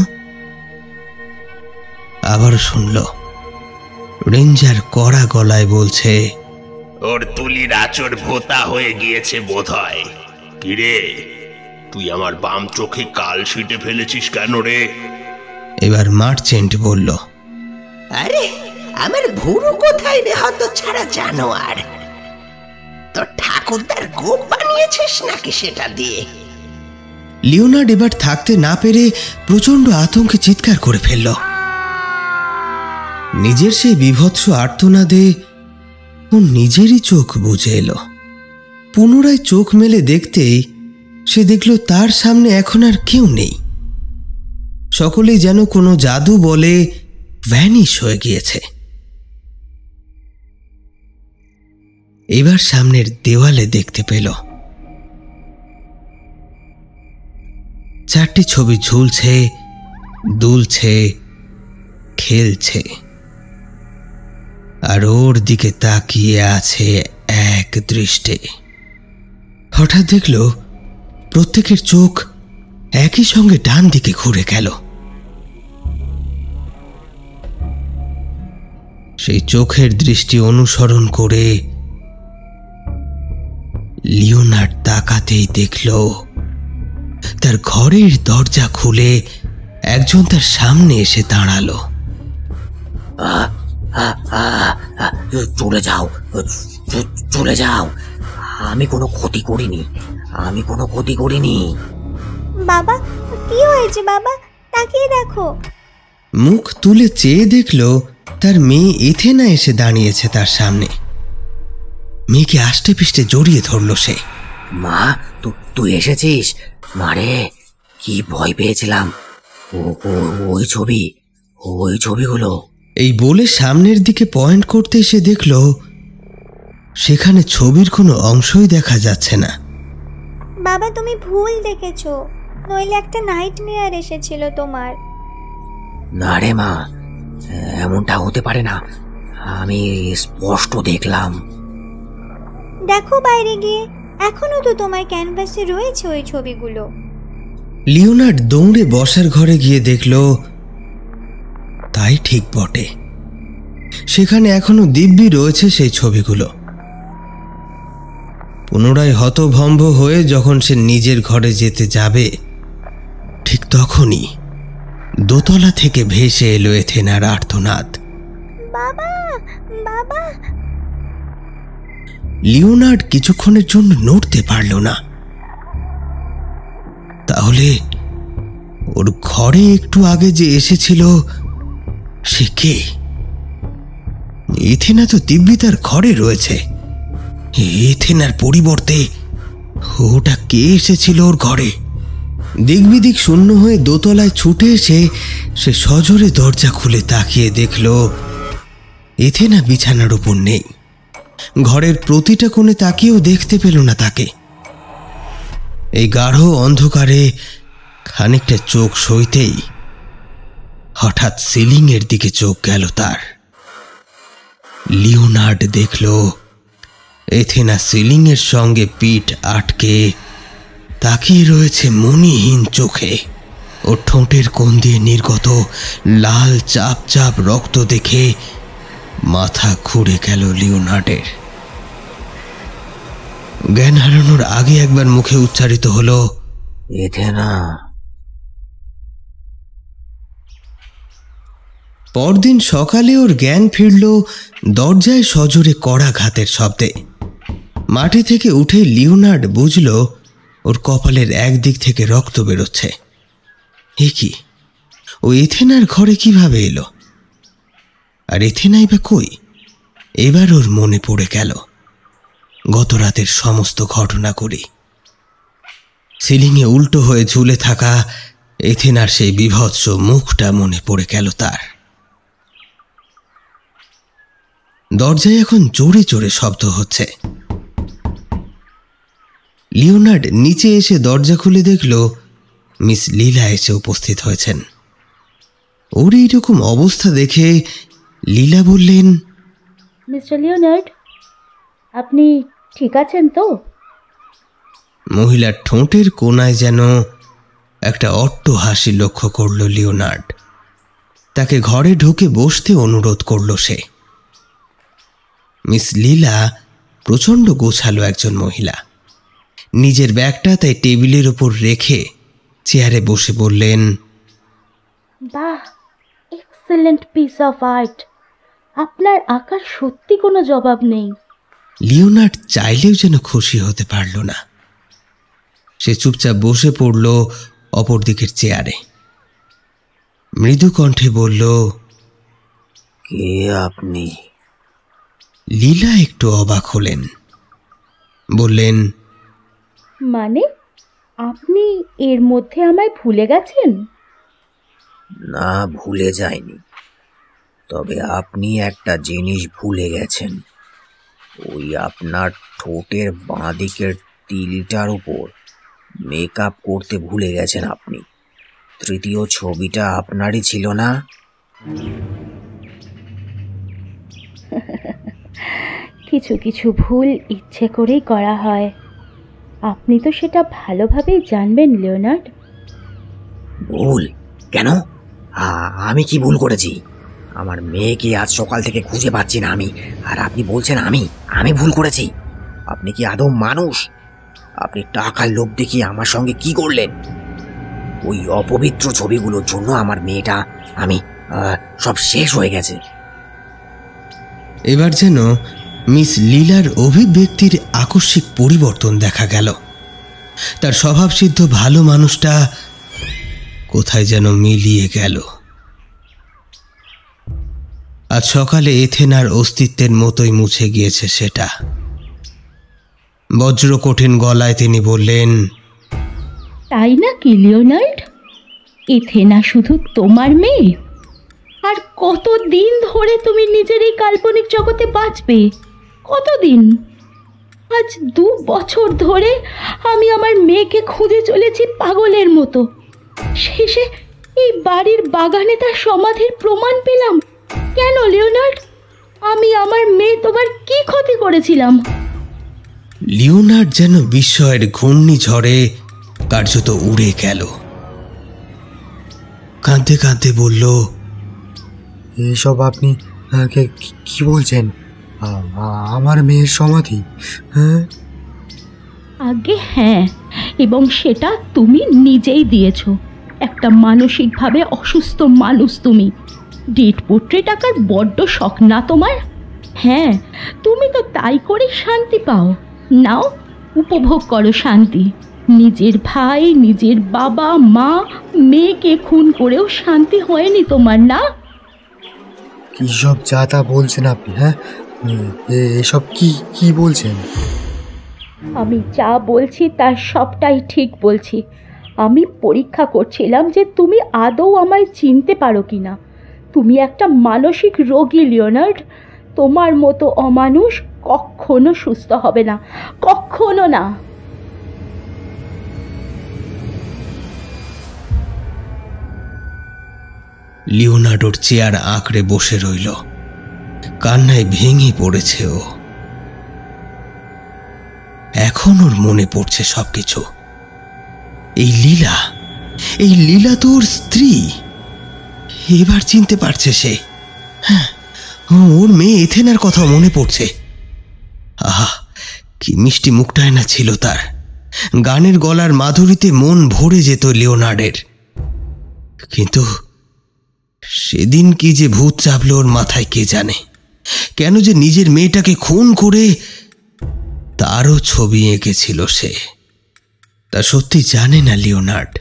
আবারও শুনল রেঞ্জার কড়া গলায় বলছে, ওর তুলির আঁচড় ভোতা হয়ে গিয়েছে বোধহয়। কিরে, তুই আমার বাম চোখে কাল ছিটে ফেলেছিস কেন রে? এবার মার্চেন্ট বলল, আরে আমার গুরু কোথায় রে হতচ্ছাড়া জানোয়ার? তোর ঠাকুরদার গোপ বানিয়েছিস নাকি সেটা দিয়ে? লিওনার্ড এবার থাকতে না পেরে প্রচন্ড আতঙ্কে চিৎকার করে ফেলল। নিজের সেই বিভৎস আর্তনাদে ও নিজেরই চোখ বুজে এলো। পুনরায় চোখ মেলে দেখতেই সে দেখল তার সামনে এখন আর কেউ নেই। সকলেই যেন কোনো জাদু বলে ভ্যানিশ হয়ে গিয়েছে। এবার সামনের দেওয়ালে দেখতে পেল চারটি ছবি ঝুলছে, দুলছে, খেলছে, আর ওর দিকে তাকিয়ে আছে এক দৃষ্টে। হঠাৎ দেখল প্রত্যেকের চোখ একই সঙ্গে ডান দিকে ঘুরে গেল। সেই চোখের দৃষ্টি অনুসরণ করে লিওনার্ড তাকাতেই দেখল তার ঘরের দরজা খুলে একজন তার সামনে এসে দাঁড়ালো। চলে যাও, আমি কোনো ক্ষতি করিনি। বাবা, কি হয়েছে বাবা? তাকিয়ে দেখো। মুখ তুলে চেয়ে দেখল তার মেয়ে এথেনা এসে দাঁড়িয়েছে তার সামনে। মেয়েকে আষ্টে পিষ্টে জড়িয়ে ধরল সে। মা, তুই এসেছিস? মারে, কি ভয় পেয়েছিলাম। ওই ছবিগুলো। এই বলে সামনের দিকে পয়েন্ট করতে এসে দেখল সেখানে ছবির কোনো অংশই দেখা যাচ্ছে না। বাবা, তুমি ভুল দেখেছো, নইলে একটা নাইটমেয়ার এসেছিল তোমার। না রে মা, এমনটা হতে পারে না, আমি স্পষ্ট দেখলাম। দেখো বাইরে গিয়ে, এখনো তো তোমার ক্যানভাসে রয়েছে ওই ছবিগুলো। লিওনার্ড দৌড়ে বসার ঘরে গিয়ে দেখল তাই ঠিক বটে, সেখানে এখনো দিব্যি রয়েছে সেই ছবিগুলো। পুনরায় হতভম্ব হয়ে যখন সে নিজের ঘরে যেতে যাবে, ঠিক তখনই দোতলা থেকে ভেসে এলো এথেনার আর্তনাদ, বাবা বাবা। লিওনার্ড কিছুক্ষণের জন্য নড়তে পারল না। তাহলে ওর ঘরে একটু আগে যে এসেছিল সে কে? এথেনা তো দিব্যি তার ঘরে রয়েছে। এথেনার পরিবর্তে ওটা কে এসেছিল ওর ঘরে? দিকবিদিক শূন্য হয়ে দোতলায় ছুটে এসে সে সজোরে দরজা খুলে তাকিয়ে দেখল এথেনা বিছানার উপর নেই। ঘরের প্রতিটা কোণে তাকিয়েও দেখতে পেল না তাকে। এই গাঢ় অন্ধকারে খানিকটা চোখ সইতেই হঠাৎ সিলিংয়ের দিকে চোখ গেল তার। লিওনার্ড দেখল এথেনা সিলিংয়ের সঙ্গে পিঠ আটকে তাকিয়ে রয়েছে মণিহীন চোখে। ওর ঠোঁটের কোণ দিয়ে নির্গত লাল চাপ চাপ রক্ত দেখে মাথা ঘুরে গেল লিওনার্ডের। জ্ঞান হারানোর আগে একবার মুখে উচ্চারিত হলো, এথেনা। পরদিন সকালে ওর জ্ঞান ফিরল দরজায় সজোরে কড়াঘাতের শব্দে। মাটি থেকে উঠে লিওনার্ড বুঝল ওর কপালের একদিক থেকে রক্ত বেরোচ্ছে। এ কি, ও এথেনার ঘরে কিভাবে এলো? আর এথেনাই বা কই? এবার ওর মনে পড়ে গেল গত রাতের সমস্ত ঘটনাগুলি। সিলিংয়ে উল্টো হয়ে ঝুলে থাকা এথেনার সেই বিভৎস মুখটা মনে পড়ে গেল তার। দরজায় এখন জোরে জোরে শব্দ হচ্ছে। লিওনার্ড নিচে এসে দরজা খুলে দেখল মিস লীলা এসে উপস্থিত হয়েছেন। ওর এইরকম অবস্থা দেখে লীলা বললেন, মিস্টার লিওনার্ড, আপনি ঠিক আছেন তো? মহিলার ঠোঁটের কোণায় যেন একটা অট্ট হাসি লক্ষ্য করল লিওনার্ড। তাকে ঘরে ঢুকে বসতে অনুরোধ করল সে। মিস লীলা প্রচণ্ড গোছালো একজন মহিলা। নিজের ব্যাগটা তাই টেবিলের ওপর রেখে চেয়ারে বসে বললেন, বাহ, এক্সেলেন্ট পিস অফ আর্ট। আপনার আঁকার সত্যি কোনো জবাব নেই। লিওনার্ড চাইলেও যেন খুশি হতে পারল না। সে চুপচাপ বসে পড়ল অপর দিকের চেয়ারে। মৃদু কণ্ঠে বলল, কে আপনি? লীলা একটু অবাক হলেন। বললেন, মানে আপনি এর মধ্যে আমায় ভুলে গেছেন? না, ভুলে যায়নি, তবে আপনি একটা জিনিস ভুলে গেছেন। ওই আপনার ঠোঁটের বাঁ দিকের তিলটার উপর মেকআপ করতে ভুলে গেছেন আপনি। তৃতীয় ছবিটা আপনারই ছিল না? কিছু কিছু ভুল ইচ্ছে করেই করা হয়। আপনি তো সেটা ভালোভাবেই জানবেন লিওনার্ড। ভুল কেন? আমি কি ভুল করেছি? আমার মেয়েকে আজ সকাল থেকে খুঁজে পাচ্ছি না আমি, আর আপনি বলছেন আমি ভুল করেছি? আপনি কি আদৌ মানুষ? আপনি টাকার লোভ দেখিয়ে আমার সঙ্গে কি করলেন? ওই অপবিত্র ছবিগুলোর জন্য আমার মেয়েটা সব শেষ হয়ে গেছে। এবার যেন মিস লীলার অভিব্যক্তির আকস্মিক পরিবর্তন দেখা গেল। তার স্বভাবসিদ্ধ ভালো মানুষটা কোথায় যেন মিলিয়ে গেল। আজ সকালে এথেনার অস্তিত্বের মতোই মুছে গিয়েছে সেটা। বজ্র কঠিন গলায় তিনি বললেন, তাই নাকি লিওনার্ড? এথেনা শুধু তোমার মেয়ে? আর কতদিন ধরে তুমি নিজের এই কাল্পনিক জগতে বাঁচবে? কতদিন? আজ 2 বছর ধরে আমি আমার মেয়েকে খুঁজে চলেছি পাগলের মতো। শেষে এই বাড়ির বাগানে তার সমাধির প্রমাণ পেলাম। কেন লিওনার্ড? আমি আমার মেয়ে তোমার কি ক্ষতি করেছিলাম? লিওনার্ড যেন বিস্ময়ের ঘূর্ণিঝড়ে কার্যত উড়ে গেল। কাঁদতে কাঁদতে বলল, এসব আপনি কি বলছেন? আমার মেয়ের সমাধি? হ্যাঁ আগে হ্যাঁ, এবং সেটা তুমি নিজেই দিয়েছ। একটা মানসিকভাবে অসুস্থ মানুষ তুমি। ডেড পোর্ট্রেট আঁকার বড্ড শখ না তোমার? হ্যাঁ, তুমি তো তাই করে শান্তি পাও। নাও, উপভোগ করো শান্তি। নিজের ভাই, নিজের বাবা মা, মেয়েকে খুন করেও শান্তি হয়নি তোমার, না? কি সব যা তা বলছেন আপনি? হ্যাঁ, এসব কি বলছেন? আমি যা বলছি তার সবটাই ঠিক বলছি। আমি পরীক্ষা করছিলাম যে তুমি আদৌ আমায় চিনতে পারো কি না। তুমি একটা মানসিক রোগী লিওনার্ড। তোমার মতো অমানুষ কখনো সুস্থ হবে না, কখনো না। লিওনার্ডোর চেয়ার আঁকড়ে বসে রইল, কান্নায় ভেঙে পড়েছে ও। এখন ওর মনে পড়ছে সবকিছু। এই লীলা তো ওর স্ত্রী। এবার চিনতে পারছে সে। হ্যাঁ, ওর মেয়ে এথেনার কথা মনে পড়ছে। আহা, কি মিষ্টি মুখটায় না ছিল তার। গানের গলার মাধুরীতে মন ভরে যেত লিওনার্ডের। কিন্তু সেদিন কি যে ভূত চাপল ওর মাথায় কে জানে। কেন যে নিজের মেয়েটাকে খুন করে তারও ছবি এঁকেছিল সে, তা সত্যি জানে না লিওনার্ড।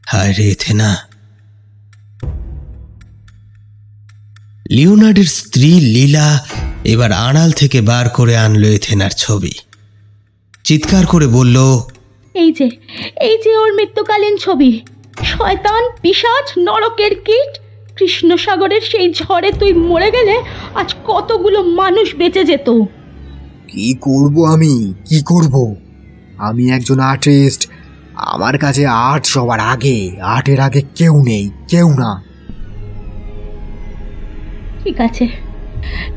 হায় রে এথেনা। লিওনার্ডের স্ত্রী লীলা এবার আড়াল থেকে বার করে আনলো এথেনার ছবি। চিৎকার করে বলল, এই যে ওর মৃত্যুকালীন ছবি। শয়তান, পিশাচ, নরকের কীট, কৃষ্ণসাগরের সেই ঝড়ে তুই মরে গেলে আজ কতগুলো মানুষ বেঁচে যেত। কি করব আমি, কি করব? আমি একজন আর্টিস্ট। আমার কাছে আর্ট সবার আগে, আর্টের আগে কেউ নেই, কেউ না।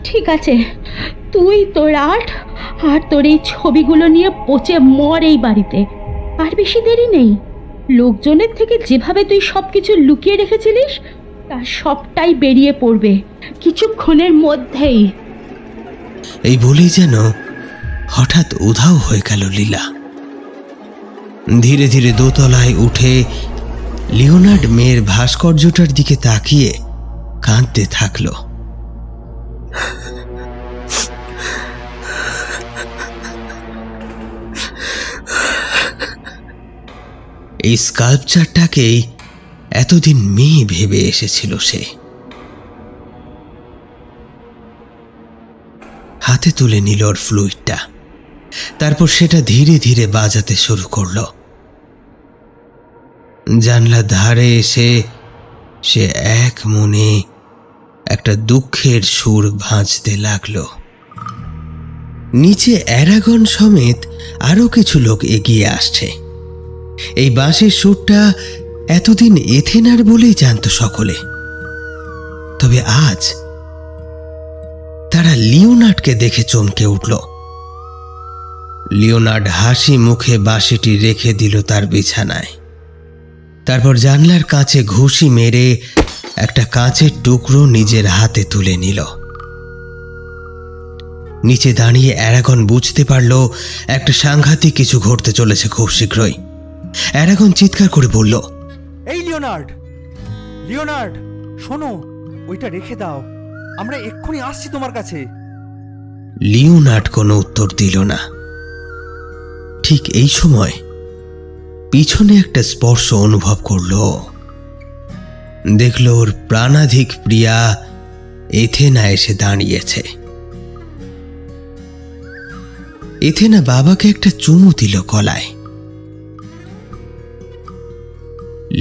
ঠিক আছে, তুই তোর আর্ট আর তোর এই ছবিগুলো নিয়ে পচে মর এই বাড়িতে। আর বেশি দেরি নেই। লোকজনের থেকে যেভাবে তুই সবকিছু লুকিয়ে রেখেছিলিস তার সবটাই বেরিয়ে পড়বে কিছুক্ষণের মধ্যেই। এই বলেই যেন হঠাৎ উধাও হয়ে গেল লীলা। ধীরে ধীরে দোতলায় উঠে লিওনার্ড মেয়ের ভাস্কর্যটার দিকে তাকিয়ে কাঁদতে থাকলো। এই স্কাল্পচারটাকেই এতদিন মেয়ে ভেবে এসেছিল সে। হাতে তুলে নিল ওর ফ্লুইডটা, তারপর সেটা ধীরে ধীরে বাজাতে শুরু করল। জানলার ধারে এসে সে এক মনে একটা দুঃখের সুর ভাঁজতে লাগলো। নিচে অ্যারাগন সমেত আরো কিছু লোক এগিয়ে আসছে। এই বাঁশির সুরটা এতদিন এথেনার বলেই জানত সকলে, তবে আজ তারা লিওনার্ডকে দেখে চমকে উঠল। লিওনার্ড হাসি মুখে বাঁশিটি রেখে দিল তার বিছানায়। তারপর জানলার কাছে ঘুষি মেরে একটা কাঁচের টুকরো নিজের হাতে তুলে নিল। নিচে দাঁড়িয়ে অ্যারাগন বুঝতে পারল একটা সাংঘাতিক কিছু ঘটতে চলেছে খুব শীঘ্রই। অ্যারাগন চিৎকার করে বলল, এই লিওনার্ড, শোনো, ওইটা রেখে দাও, আমরা এক্ষুনি আসছি তোমার কাছে। লিওনার্ড কোনো উত্তর দিল না। ঠিক এই সময় পিছনে একটা স্পর্শ অনুভব করল। দেখল ওর প্রাণাধিক প্রিয়া এথেনা এসে দাঁড়িয়েছে। এথেনা বাবাকে একটা চুমু দিল গলায়।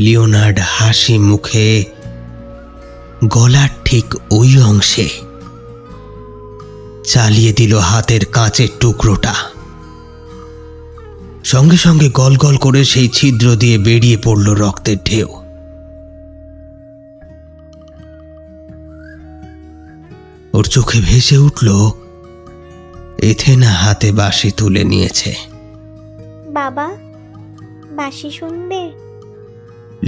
লিওনার্ড হাসি মুখে গলার ঠিক ওই অংশে চালিয়ে দিল হাতের কাঁচের টুকরোটা। সঙ্গে সঙ্গে গল গল করে সেই ছিদ্র দিয়ে বেরিয়ে পড়ল রক্তের ঢেউ। ওর চোখে ভেসে উঠল এথেনা হাতে বাঁশি তুলে নিয়েছে। বাবা, বাঁশি শুনবে?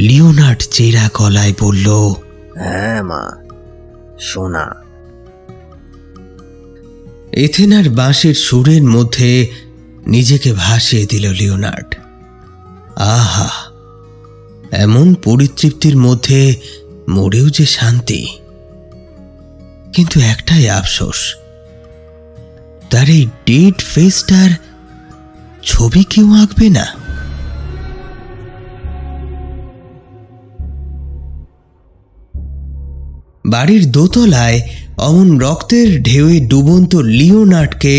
লিওনার্ড চেরা গলায় বলল, হ্যাঁ মা, শোনা। এথেনার বাঁশির সুরের মধ্যে নিজেকে ভাসিয়ে দিল লিওনার্ড। আহা, এমন পরিতৃপ্তির মধ্যে মরেও যে শান্তি। কিন্তু একটাই আফসোস, তার এই ডেড ফেসটার ছবি কেউ আঁকবে না। বাড়ির দোতলায় অমন রক্তের ঢেউয়ে ডুবন্ত লিওনার্ডকে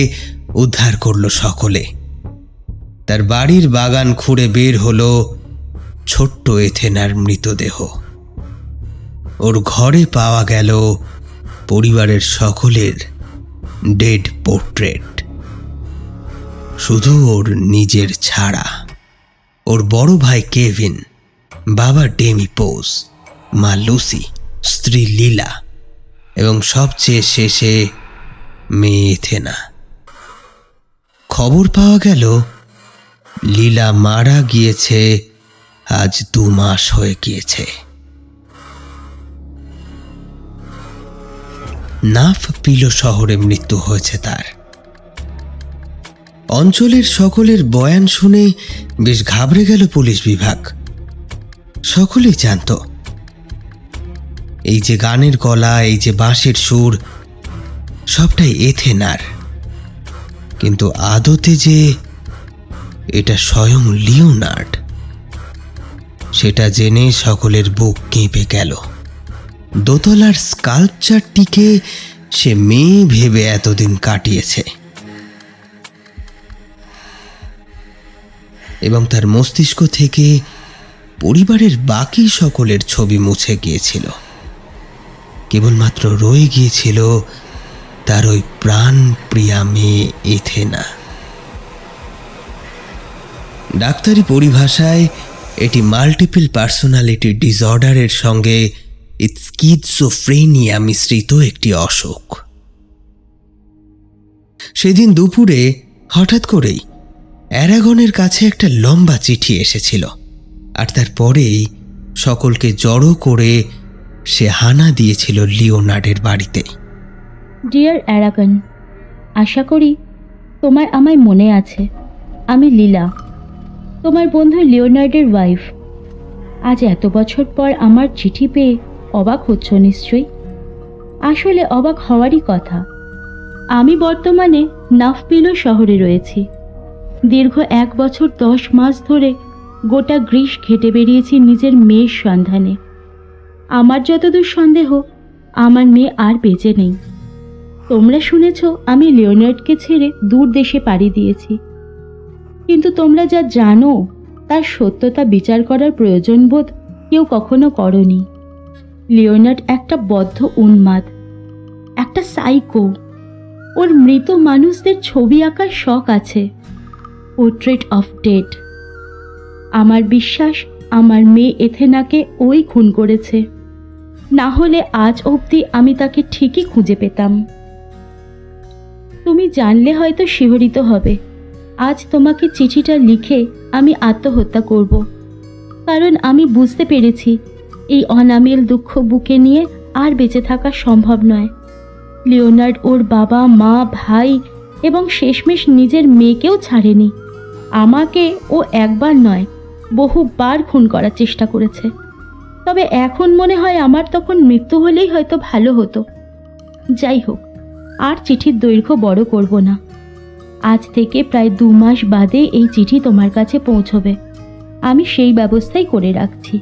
উদ্ধার করল সকলে। তার বাড়ির বাগান খুঁড়ে বের হলো ছোট্ট এথেনার মৃতদেহ। ওর ঘরে পাওয়া গেল পরিবারের সকলের ডেড পোর্ট্রেট। শুধু ওর নিজের ছাড়া ওর বড় ভাই কেভিন, বাবা ডেমি পোজ, মা লুসি, স্ত্রী লীলা এবং সবচেয়ে শেষে মেয়ে এথেনা। খবর পাওয়া গেল লীলা মারা গিয়েছে আজ 2 মাস হয়ে গিয়েছে। নাফ পিলো শহরে মৃত্যু হয়েছে তার। অঞ্চলের সকলের বয়ান শুনে বেশ ঘাবড়ে গেল পুলিশ বিভাগ। সকলেই জানত এই যে গানের গলা, এই যে বাঁশির সুর, সবটাই এথেনার, কিন্তু আদতে যে এটা স্বয়ং লিওনার্ড, সেটা জেনে সকলের বুক কেঁপে গেল। দোতলার স্কাল্পচারটিকে সে মেয়ে ভেবে এতদিন কাটিয়েছে এবং তার মস্তিষ্ক থেকে পরিবারের বাকি সকলের ছবি মুছে গিয়েছিল। কেবলমাত্র রয়ে গিয়েছিল তার ওই প্রাণ প্রিয়া মেয়ে এথেনা। ডাক্তারি পরিভাষায় এটি মাল্টিপল পার্সোনালিটি ডিসঅর্ডারের সঙ্গে স্কিজোফ্রেনিয়া মিশ্রিত একটি অসুখ। সেদিন দুপুরে হঠাৎ করেই অ্যারাগনের কাছে একটা লম্বা চিঠি এসেছিল, আর তারপরেই সকলকে জড়ো করে সে হানা দিয়েছিল লিওনার্ডের বাড়িতে। ডিয়ার অ্যারাগন, আশা করি তোমার আমায় মনে আছে। আমি লীলা, তোমার বন্ধু লিওনার্ডের ওয়াইফ। আজ এত বছর পর আমার চিঠি পেয়ে অবাক হচ্ছ নিশ্চয়ই। আসলে অবাক হওয়ারই কথা। আমি বর্তমানে নাফপিলো শহরে রয়েছি। দীর্ঘ 1 বছর 10 মাস ধরে গোটা গ্রীস ঘেটে বেরিয়েছি নিজের মেয়ের সন্ধানে। আমার যতদূর সন্দেহ, আমার মেয়ে আর বেঁচে নেই। তোমরা শুনেছ আমি লিওনার্ডকে ছেড়ে দূর দেশে পাড়ি দিয়েছি, কিন্তু তোমরা যা জানো তার সত্যতা বিচার করার প্রয়োজন বোধ কেউ কখনো করনি। লিওনার্ড একটা বদ্ধ উন্মাদ, একটা সাইকো। ওর মৃত মানুষদের ছবি আঁকার শখ আছে, পোর্ট্রেট অফ ডেড। আমার বিশ্বাস আমার মেয়ে এথেনাকে ওই খুন করেছে, না হলে আজ অবধি আমি তাকে ঠিকই খুঁজে পেতাম। তুমি জানলে হয়তো শিহরিত হবে। আজ তোমাকে চিঠিটা লিখে আমি আত্মহত্যা করব, কারণ আমি বুঝতে পেরেছি এই অনামিল দুঃখ বুকে নিয়ে আর বেঁচে থাকা সম্ভব নয়। লিওনার্ড ওর বাবা, মা, ভাই এবং শেষমেশ নিজের মেয়েকেও ছাড়েনি। আমাকে ও একবার নয়, বহুবার খুন করার চেষ্টা করেছে। তবে এখন মনে হয় আমার তখন মৃত্যু হলেই হয়তো ভালো হতো। যাই হোক, আর চিঠির দৈর্ঘ্য বড় করব না। আজ থেকে প্রায় 2 মাস বাদে এই চিঠি তোমার কাছে পৌঁছবে। আমি সেই ব্যবস্থাই করে রাখছি।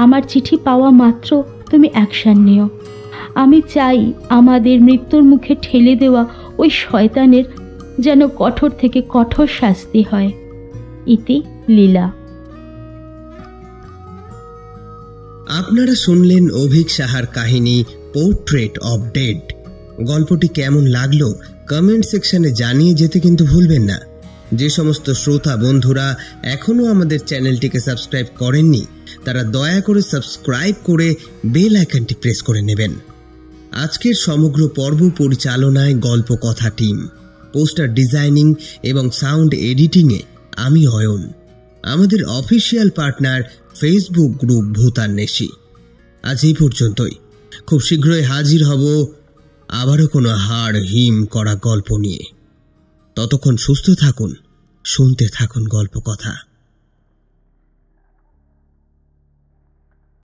আমার চিঠি পাওয়া মাত্র তুমি অ্যাকশন নিও। আমি চাই আমাদের মৃত্যুর মুখে ঠেলে দেওয়া ওই শয়তানের যেন কঠোর থেকে কঠোর শাস্তি হয়। ইতি লীলা। আপনারা শুনলেন অভিক সাহার কাহিনী পোর্ট্রেট অফ ডেড। গল্পটি কেমন লাগলো কমেন্ট সেকশনে জানিয়ে যেতে কিন্তু ভুলবেন না। যে সমস্ত শ্রোতা বন্ধুরা এখনো আমাদের চ্যানেলটিকে সাবস্ক্রাইব করেননি, তারা দয়া করে সাবস্ক্রাইব করে বেল আইকনটি প্রেস করে নেবেন। আজকের সমগ্র পর্ব পরিচালনায় গল্প কথা টিম, পোস্টার ডিজাইনিং এবং সাউন্ড এডিটিংয়ে আমি অয়ন। আমাদের অফিসিয়াল পার্টনার ফেসবুক গ্রুপ ভূতান্বেষী। আজ এই পর্যন্তই। খুব শীঘ্রই হাজির হব আবারও কোনো হাড় হিম করা গল্প নিয়ে। ততক্ষণ সুস্থ থাকুন, শুনতে থাকুন গল্প কথা।